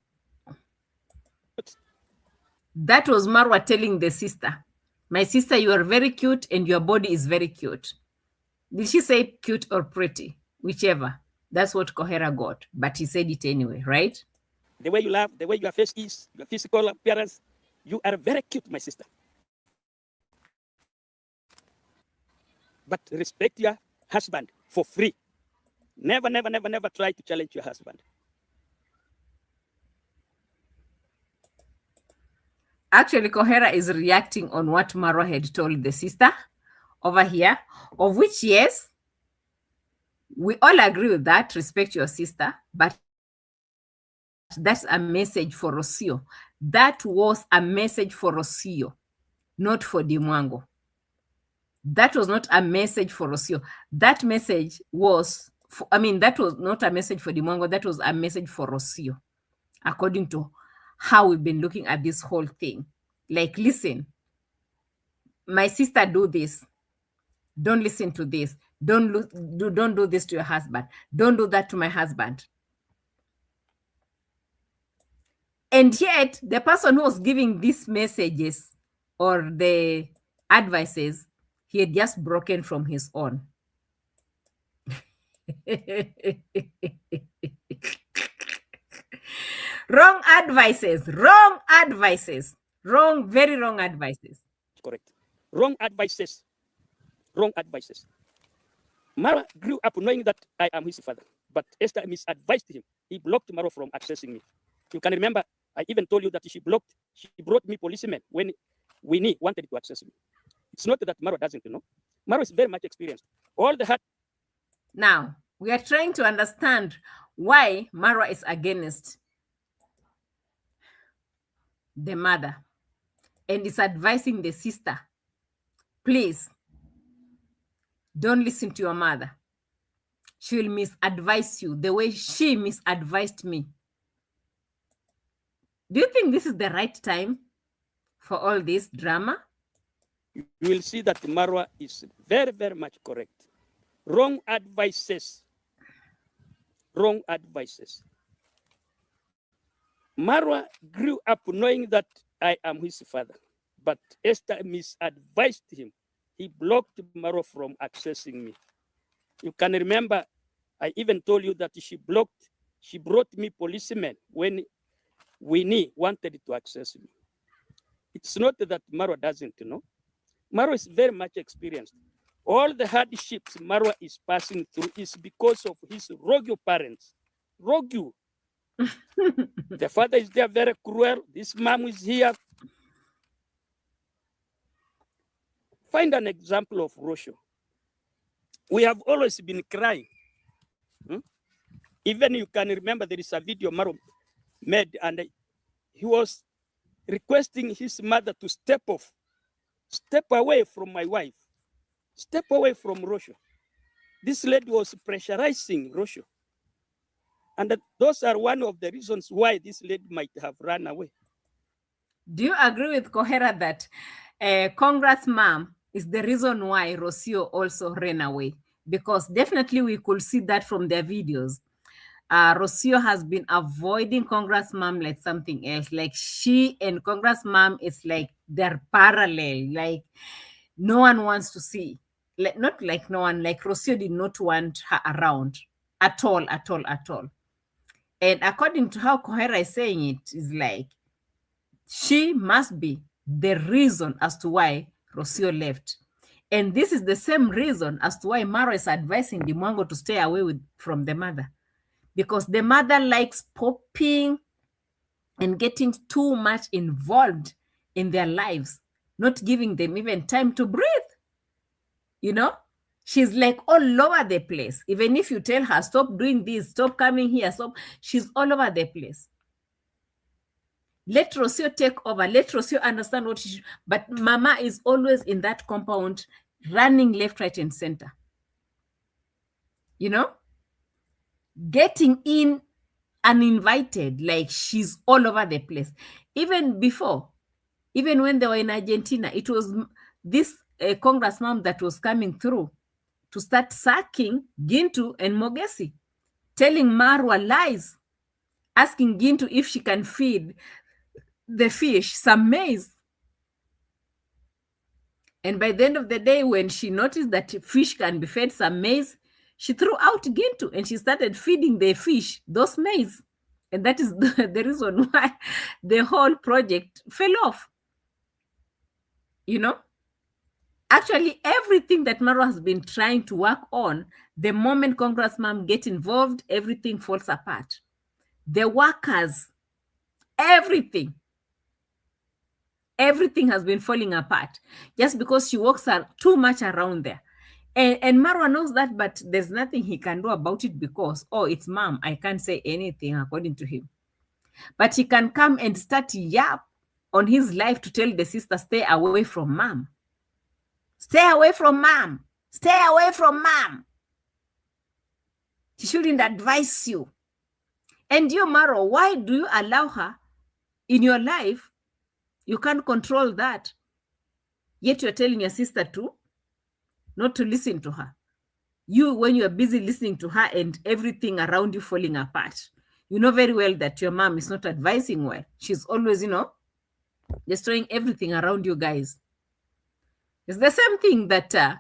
That was Marwa telling the sister, my sister, you are very cute and your body is very cute. Did she say cute or pretty? Whichever. That's what Kohera got. But he said it anyway, right? The way you laugh, the way your face is, your physical appearance, you are very cute, my sister. But respect your husband for free. Never try to challenge your husband. Actually, Kohera is reacting on what Marwa had told the sister over here, of which, yes, we all agree with that. Respect your sister, but that's a message for Rocio. That was a message for Rocio, not for Mwango. That was not a message for Rocio. That message was, that was not a message for Mwango. That was a message for Rocio, according to how we've been looking at this whole thing. Like, listen, my sister, do this. Don't listen to this. Don't do this to your husband. Don't do that to my husband. And yet, the person who was giving these messages or the advices, he had just broken from his own. Wrong advices, very wrong advices. Correct. Wrong advices. Mara grew up knowing that I am his father, but Esther misadvised him. He blocked Mara from accessing me. You can remember, I even told you that she brought me policemen when Winnie wanted to access me. It's not that Mara doesn't know. Mara is very much experienced. Now, we are trying to understand why Mara is against the mother and is advising the sister, please, don't listen to your mother. She will misadvise you the way she misadvised me. Do you think this is the right time for all this drama? You will see that Marwa is very, very much correct. Wrong advices. Marwa grew up knowing that I am his father, but Esther misadvised him. He blocked Marwa from accessing me. You can remember, I even told you that she brought me policemen when Winnie wanted to access me. It's not that Marwa doesn't know. Marwa is very much experienced. All the hardships Marwa is passing through is because of his rogue parents. Rogue. The father is there, very cruel. This mom is here. Find an example of Rosho. We have always been crying. Even you can remember there is a video Marwa made, and he was requesting his mother to step away from my wife, step away from Rosho. This lady was pressurizing Rosho. And those are one of the reasons why this lady might have run away. Do you agree with Kohera that Congrats mom is the reason why Rocio also ran away? Because definitely we could see that from their videos. Rocio has been avoiding Congrats mom like something else. Like, she and Congrats mom is like they're parallel. Like, no one wants to see. Like, not like no one, like Rocio did not want her around at all. And according to how Kohera is saying it, is like she must be the reason as to why Rocio left. And this is the same reason as to why Maro is advising the Mwango to stay away from the mother. because the mother likes popping and getting too much involved in their lives, not giving them even time to breathe. You know, she's like all over the place. Even if you tell her, stop doing this, stop coming here, stop, she's all over the place. Let Rocio take over. Let Rocio understand what she should. But Mama is always in that compound, running left, right, and center. You know, getting in uninvited, like she's all over the place. Even before, even when they were in Argentina, it was this congressman that was coming through to start sacking Gintu and Mogesi, telling Marwa lies, asking Gintu if she can feed the fish some maize. And by the end of the day, when she noticed that fish can be fed some maize, she threw out Gintu and she started feeding the fish those maize. And that is the reason why the whole project fell off. You know? Actually, everything that Marwa has been trying to work on, the moment Congressman gets involved, everything falls apart. The workers, everything has been falling apart just because she walks too much around there. And Marwa knows that, but there's nothing he can do about it because, oh, it's mom. I can't say anything according to him. But he can come and start yap on his life to tell the sister, stay away from mom. Stay away from mom. Stay away from mom. She shouldn't advise you. And you, Marwa, why do you allow her in your life? You can't control that. Yet you're telling your sister not to listen to her. You, when you're busy listening to her and everything around you falling apart, you know very well that your mom is not advising well. She's always, destroying everything around you guys. It's the same thing that, Mr.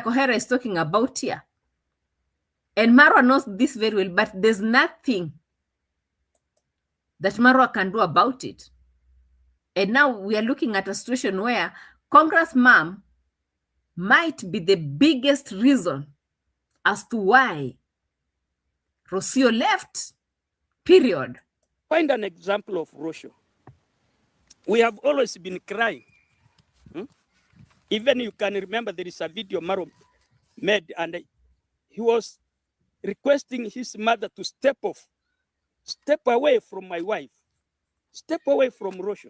Kohera is talking about here. And Marwa knows this very well, but there's nothing that Marwa can do about it. And now we are looking at a situation where Congress mom might be the biggest reason as to why Rocio left, period. Find an example of Rocio. We have always been crying. Even you can remember there is a video Maro made and he was requesting his mother to step away from my wife, step away from Rocio.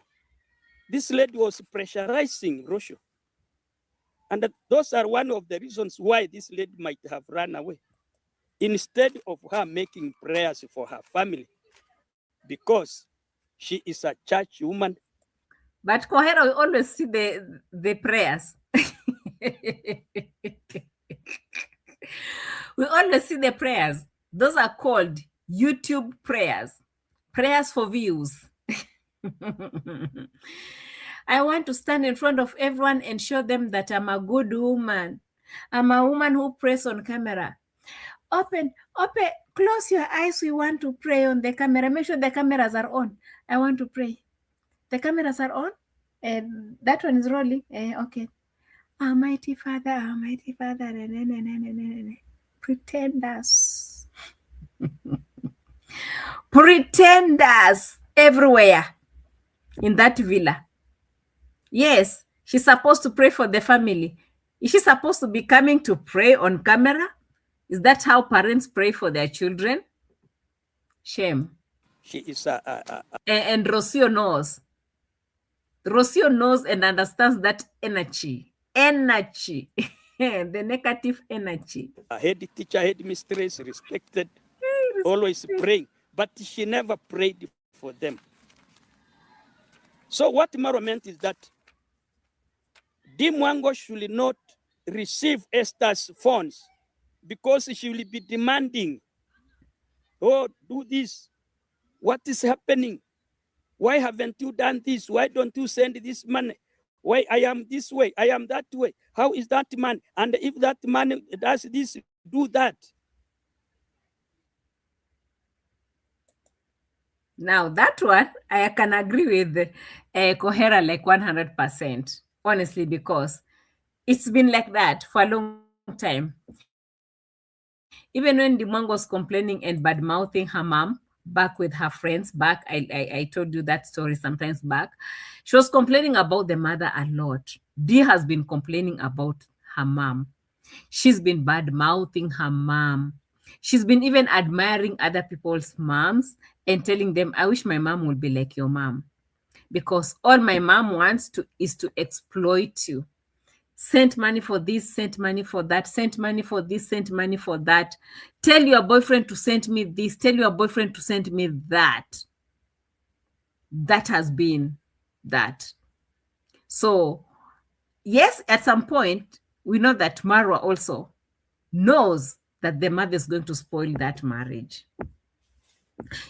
This lady was pressurizing Rocio. And those are one of the reasons why this lady might have run away. Instead of her making prayers for her family, because she is a church woman. But Kohera, we always see the prayers. We always see the prayers. Those are called YouTube prayers. Prayers for views. I want to stand in front of everyone and show them that I'm a good woman. I'm a woman who prays on camera. Open, close your eyes. We want to pray on the camera. Make sure the cameras are on. I want to pray. The cameras are on. And that one is rolling. Okay. Almighty Father, pretenders. Pretenders everywhere in that villa. Yes, she's supposed to pray for the family. Is she supposed to be coming to pray on camera? Is that how parents pray for their children? Shame. She is and Rocio knows. Rocio knows and understands that energy. The negative energy. A head teacher, head mistress, respected, always praying, but she never prayed for them. So what Maro meant is that Mwango should not receive Esther's funds because she will be demanding, oh, do this. What is happening? Why haven't you done this? Why don't you send this money? Why I am this way? I am that way. How is that man? And if that man does this, do that. Now, that one, I can agree with Kohera like 100%, honestly, because it's been like that for a long time. Even when Mwango was complaining and bad mouthing her mom back with her friends, back, I told you that story sometimes back. She was complaining about the mother a lot. D has been complaining about her mom. She's been bad mouthing her mom. She's been even admiring other people's moms and telling them, I wish my mom would be like your mom. Because all my mom wants to is to exploit you. Sent money for this, sent money for that, sent money for this, sent money for that. Tell your boyfriend to send me this, tell your boyfriend to send me that. That has been that. So, yes, at some point, we know that Marwa also knows that the mother is going to spoil that marriage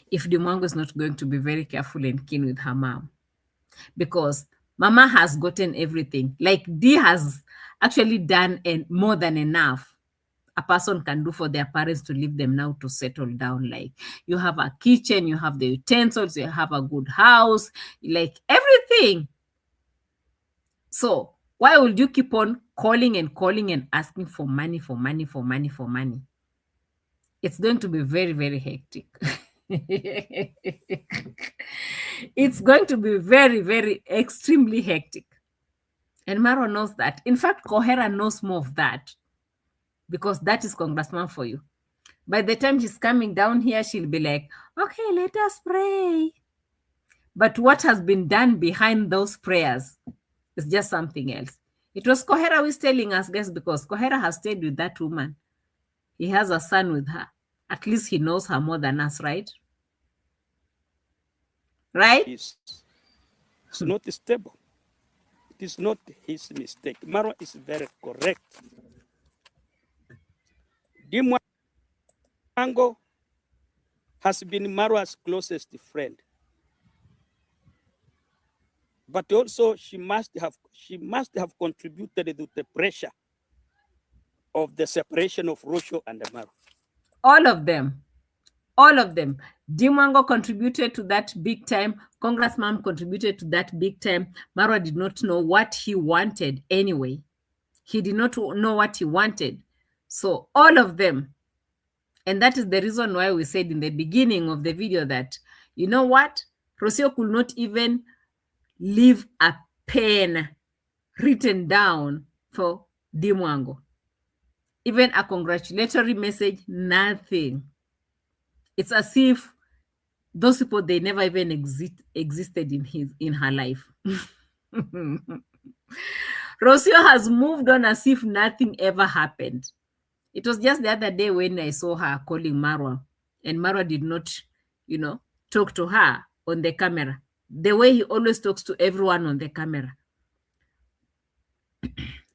if Mwango is not going to be very careful and keen with her mom. Because Mama has gotten everything. Like D has actually done more than enough a person can do for their parents to leave them now to settle down. Like you have a kitchen, you have the utensils, you have a good house, like everything. So why would you keep on calling and asking for money, for money, for money, for money? It's going to be very, very hectic. It's going to be very, very extremely hectic. And Maro knows that. In fact, Kohera knows more of that because that is congressman for you. By the time she's coming down here, she'll be like, okay, let us pray. But what has been done behind those prayers is just something else. It was Kohera who is telling us, guys, because Kohera has stayed with that woman. He has a son with her. At least he knows her more than us, right? Right? It's not stable. It is not his mistake. Marwa is very correct. Mwango has been Marwa's closest friend. But also she must have contributed to the pressure of the separation of Rosho and Marwa. All of them. All of them. Mwango contributed to that big time. Congressman contributed to that big time. Marwa did not know what he wanted anyway. He did not know what he wanted. So all of them. And that is the reason why we said in the beginning of the video that, you know what? Rocio could not even leave a pen written down for Mwango. Even a congratulatory message, nothing. It's as if those people, they never even existed in her life. Rocio has moved on as if nothing ever happened. It was just the other day when I saw her calling Marwa, and Marwa did not, talk to her on the camera the way he always talks to everyone on the camera.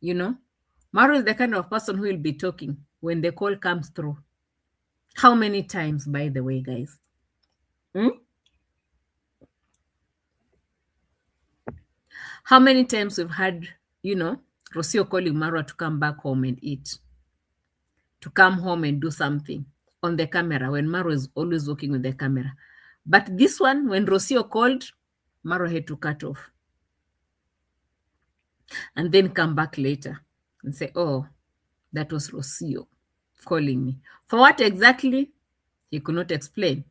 Marwa is the kind of person who will be talking when the call comes through. How many times, by the way, guys? How many times we've had, Rocio calling Marwa to come back home and eat, to come home and do something on the camera when Marwa is always working with the camera. But this one, when Rocio called, Marwa had to cut off and then come back later and say, oh, that was Rocio calling me. For what exactly? He could not explain.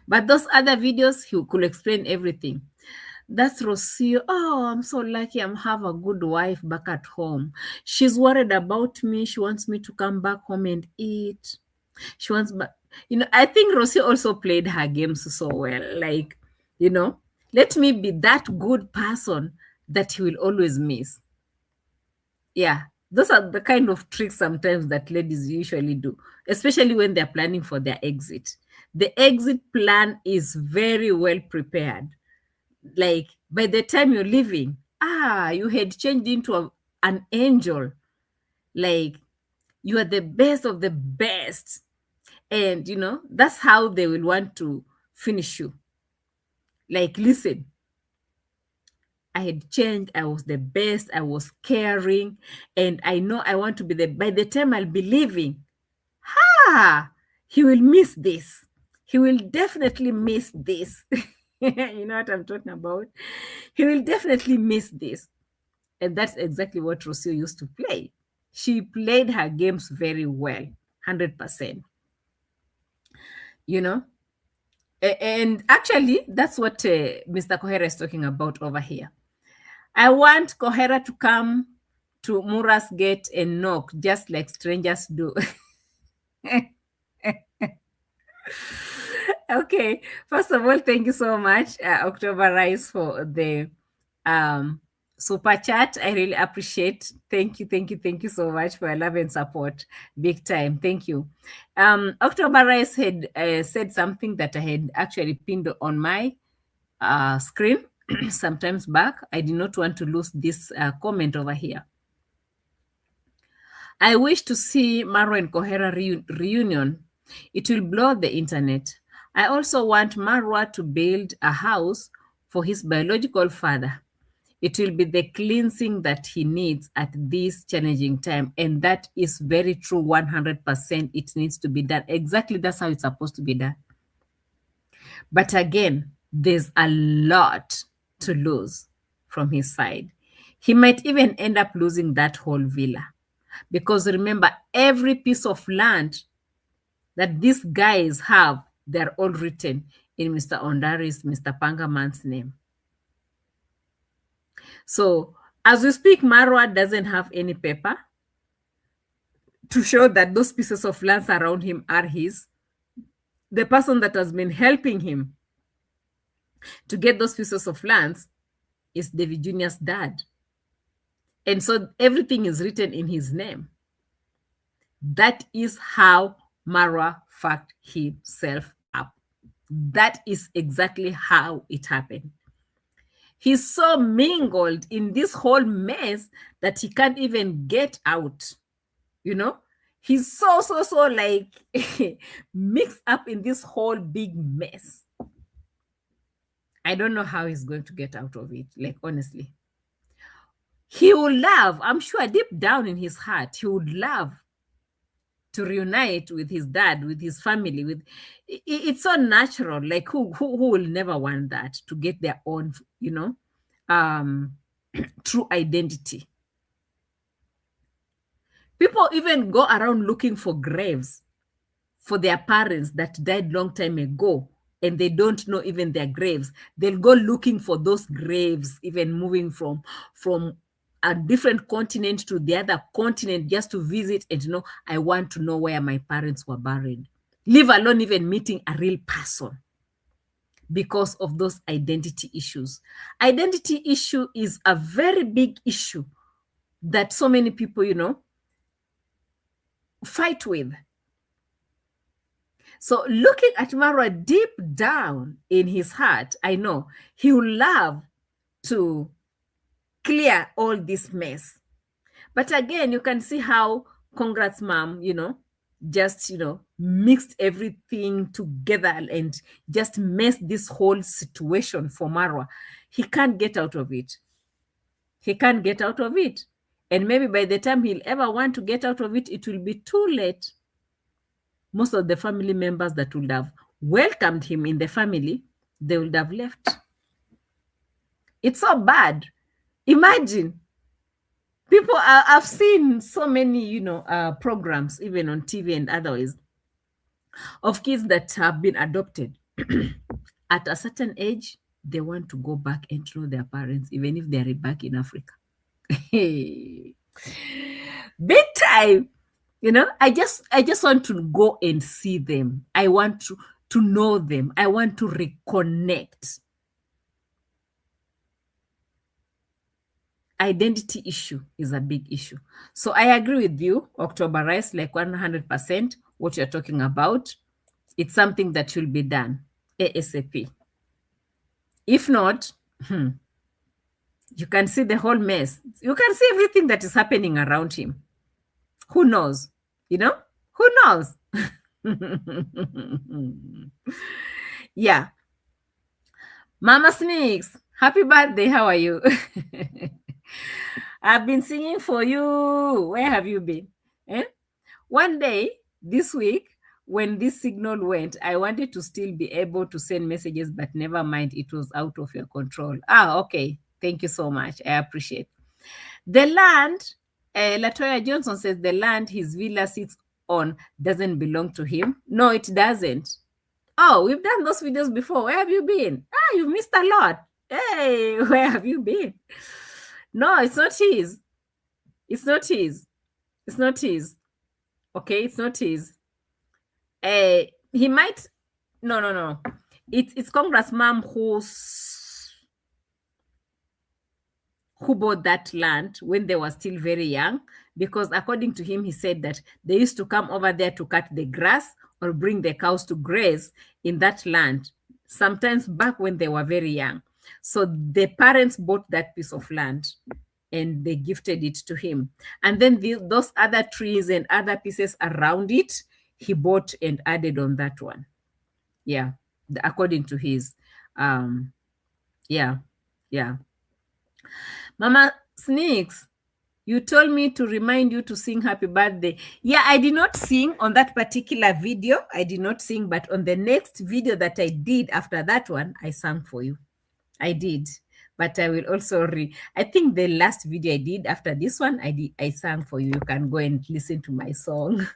But those other videos, he could explain everything. That's Rocio. Oh, I'm so lucky I have a good wife back at home. She's worried about me. She wants me to come back home and eat. She wants, I think Rocio also played her games so well. Like, let me be that good person that he will always miss. Yeah, those are the kind of tricks sometimes that ladies usually do, especially when they're planning for their exit. The exit plan is very well prepared. Like by the time you're leaving, you had changed into an angel. Like you are the best of the best. And, that's how they will want to finish you. Like, listen, I had changed. I was the best. I was caring. And I know I want to be by the time I'll be leaving, he will miss this. He will definitely miss this. You know what I'm talking about? He will definitely miss this. And that's exactly what Rocio used to play. She played her games very well, 100%. you know. And actually, that's what Mr. Kohera is talking about over here. I want Kohera to come to Mura's gate and knock, just like strangers do. Okay, first of all, thank you so much, October Rise, for the super chat. I really appreciate. Thank you so much for your love and support. Big time. Thank you. October Rise had said something that I had actually pinned on my screen sometimes back. I did not want to lose this comment over here. I wish to see Marwa and Kohera reunion. It will blow the internet. I also want Marwa to build a house for his biological father. It will be the cleansing that he needs at this challenging time. And that is very true, 100%. It needs to be done. Exactly, that's how it's supposed to be done. But again, there's a lot to lose from his side. He might even end up losing that whole villa. Because remember, every piece of land that these guys have, they're all written in Mr. Ondari's, Mr. Pangaman's name. So as we speak, Marwa doesn't have any paper to show that those pieces of land around him are his. The person that has been helping him to get those pieces of lands is David Jr.'s dad. And so everything is written in his name. That is how Marwa fucked himself up. That is exactly how it happened. He's so mingled in this whole mess that he can't even get out. You know, he's so like mixed up in this whole big mess. I don't know how he's going to get out of it, like, honestly. He would love, I'm sure deep down in his heart, he would love to reunite with his dad, with his family. With it's so natural. Like, who will never want that, to get their own, you know, true identity. People even go around looking for graves for their parents that died long time ago, and they don't know even their graves. They'll go looking for those graves, even moving from a different continent to the other continent, just to visit and know, I want to know where my parents were buried. Leave alone even meeting a real person, because of those identity issues. Identity issue is a very big issue that so many people, you know, fight with. So looking at Marwa deep down in his heart, I know he would love to clear all this mess. But again, you can see how Congrats Mom, you know, just, you know, mixed everything together and just messed this whole situation for Marwa. He can't get out of it. He can't get out of it. And maybe by the time he'll ever want to get out of it, it will be too late. Most of the family members that would have welcomed him in the family, they would have left. It's so bad. Imagine. People, I've seen so many, you know, programs, even on TV and otherwise, of kids that have been adopted. At a certain age, they want to go back and know their parents, even if they're back in Africa. Big time. You know, I just want to go and see them. I want to know them. I want to reconnect. Identity issue is a big issue. So I agree with you, October Rise, like 100%, what you're talking about. It's something that should be done ASAP. If not, you can see the whole mess. You can see everything that is happening around him. Who knows? You know? Who knows? Yeah. Mama Sneaks, happy birthday. How are you? I've been singing for you. Where have you been? One day this week, when this signal went, I wanted to still be able to send messages, but never mind, it was out of your control. Okay. Thank you so much. I appreciate. The land, Latoya Johnson says the land his villa sits on doesn't belong to him. No, it doesn't. Oh, we've done those videos before. Where have you been? Ah, you've missed a lot. Hey, where have you been? No, it's not his. It's not his. It's not his. Okay, it's not his. He might. No. It's Congress mom who bought that land when they were still very young, because according to him, he said that they used to come over there to cut the grass or bring the cows to graze in that land, sometimes back when they were very young. So the parents bought that piece of land and they gifted it to him. And then those other trees and other pieces around it, he bought and added on that one. Yeah, according to his, yeah. Mama Sneaks, you told me to remind you to sing happy birthday. Yeah, I did not sing on that particular video. I did not sing, but on the next video that I did after that one, I sang for you. I did. But I will also I think the last video I did after this one, I sang for you. You can go and listen to my song.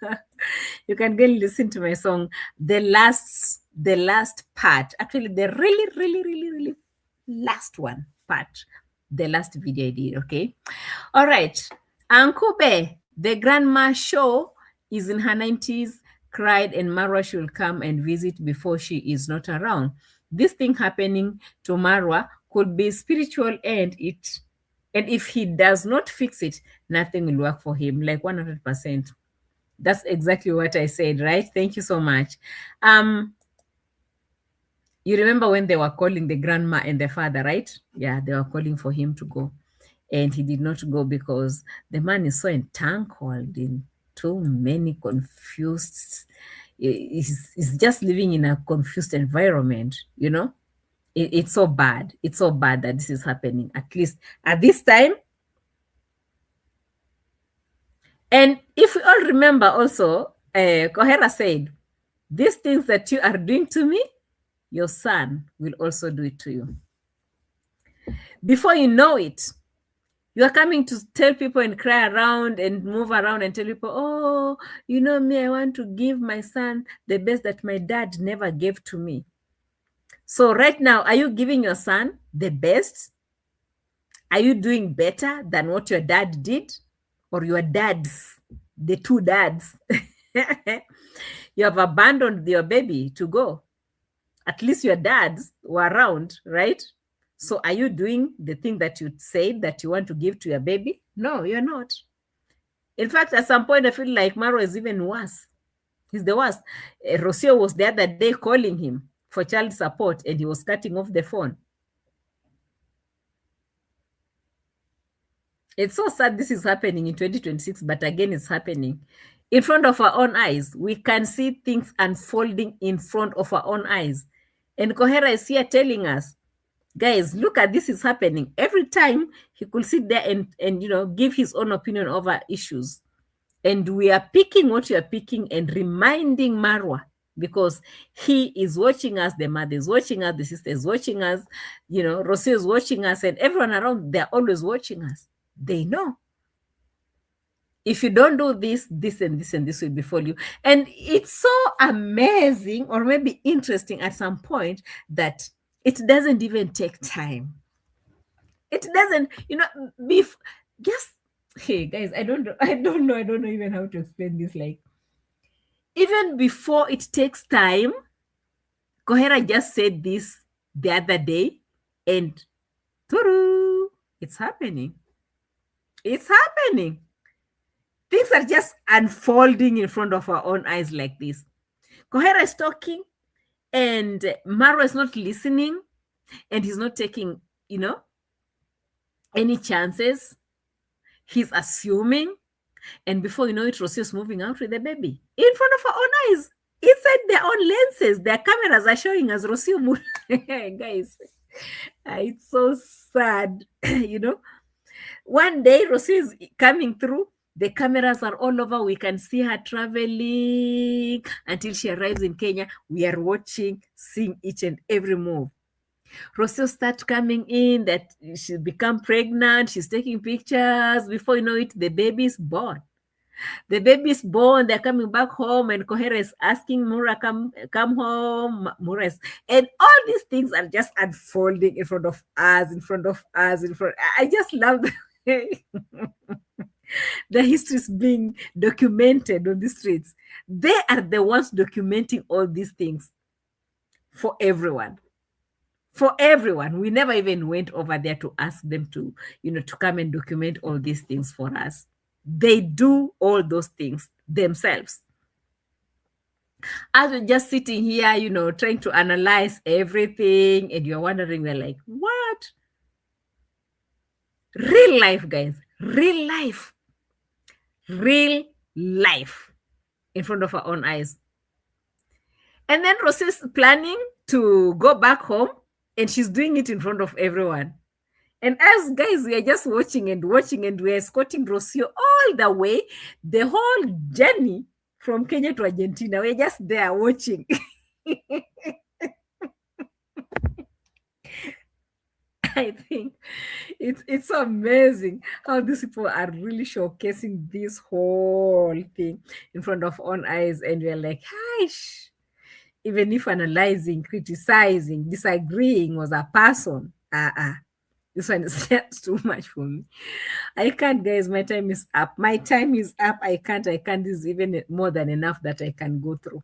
You can go and listen to my song. The last part, actually the really last one part, the last video I did. Okay. All right. Uncle Be, the grandma show is in her 90s, cried, and Marwa should come and visit before she is not around. This thing happening to Marwa could be spiritual, and if he does not fix it, nothing will work for him, like 100%. That's exactly what I said, right? Thank you so much. You remember when they were calling the grandma and the father, right? Yeah, they were calling for him to go. And he did not go because the man is so entangled in too many confused. He's just living in a confused environment, you know? It's so bad. It's so bad that this is happening, at least at this time. And if we all remember also, Kohera said, these things that you are doing to me, your son will also do it to you. Before you know it, you are coming to tell people and cry around and move around and tell people, oh, you know me, I want to give my son the best that my dad never gave to me. So right now, are you giving your son the best? Are you doing better than what your dad did? Or your dads, the two dads? You have abandoned your baby to go. At least your dads were around, right? So are you doing the thing that you said that you want to give to your baby? No, you're not. In fact, at some point, I feel like Maro is even worse. He's the worst. Rocio was the other day calling him for child support, and he was cutting off the phone. It's so sad this is happening in 2026, but again, it's happening in front of our own eyes. We can see things unfolding in front of our own eyes. And Kohera is here telling us, guys, look at this is happening. Every time he could sit there and give his own opinion over issues. And we are picking what we are picking and reminding Marwa, because he is watching us, the mother is watching us, the sister is watching us, Rosie is watching us, and everyone around, they're always watching us. They know. If you don't do this, this and this and this will befall you. And it's so amazing, or maybe interesting at some point, that it doesn't even take time. It doesn't, just, hey guys, I don't know even how to explain this. Like, even before it takes time, Kohera just said this the other day, and it's happening. It's happening. Things are just unfolding in front of our own eyes like this. Kohera is talking, and Maro is not listening, and he's not taking, any chances. He's assuming, and before you know it, Rosie is moving out with the baby in front of our own eyes, inside their own lenses. Their cameras are showing us Rosie. Guys, it's so sad. One day Rosie is coming through. The cameras are all over. We can see her traveling until she arrives in Kenya. We are watching, seeing each and every move. Rosie starts coming in, that she's become pregnant. She's taking pictures. Before you know it, the baby is born. The baby is born, they're coming back home, and Kohera is asking Mura, come home, Mura is, and all these things are just unfolding in front of us, in front of us, in front. I just love the way the history is being documented on the streets. They are the ones documenting all these things for everyone. For everyone. We never even went over there to ask them to, to come and document all these things for us. They do all those things themselves. As we're just sitting here, trying to analyze everything, and you're wondering, we're like, what? Real life, guys. Real life. Real life in front of our own eyes. And then Rose's planning to go back home, and she's doing it in front of everyone. And as guys, we are just watching, and we're escorting Rocio all the way, the whole journey from Kenya to Argentina. We're just there watching. I think it's amazing how these people are really showcasing this whole thing in front of our own eyes, and we're like, "Hish!" Even if analyzing, criticizing, disagreeing was a person, this one is just too much for me. I can't, guys. My time is up. My time is up. I can't. This is even more than enough that I can go through.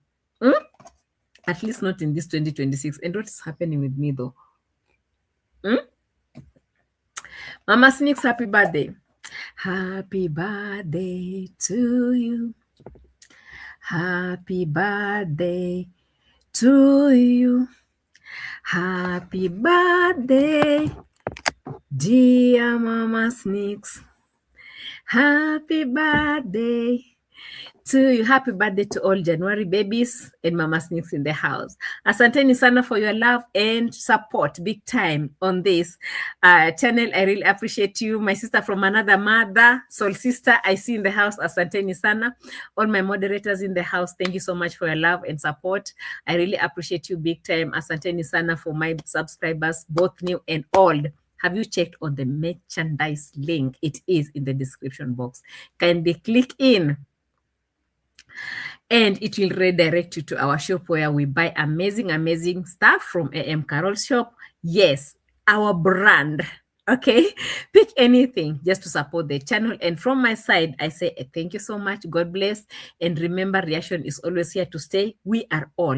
At least not in this 2026. And what is happening with me, though? Mama Sneaks, happy birthday. Happy birthday to you. Happy birthday to you. Happy birthday, dear Mama Sneaks. Happy birthday to you. Happy birthday to all January babies and Mama Sneaks in the house. Asanteni sana for your love and support big time on this channel. I really appreciate you. My sister from another mother, Soul Sister, I see in the house. Asanteni sana. All my moderators in the house, thank you so much for your love and support. I really appreciate you big time. Asanteni sana for my subscribers, both new and old. Have you checked on the merchandise link? It is in the description box. Kindly click in, and it will redirect you to our shop where we buy amazing stuff from A.M Qarol shop. Yes, our brand. Okay, pick anything just to support the channel. And from my side, I say thank you so much. God bless. And remember, reaction is always here to stay. We are all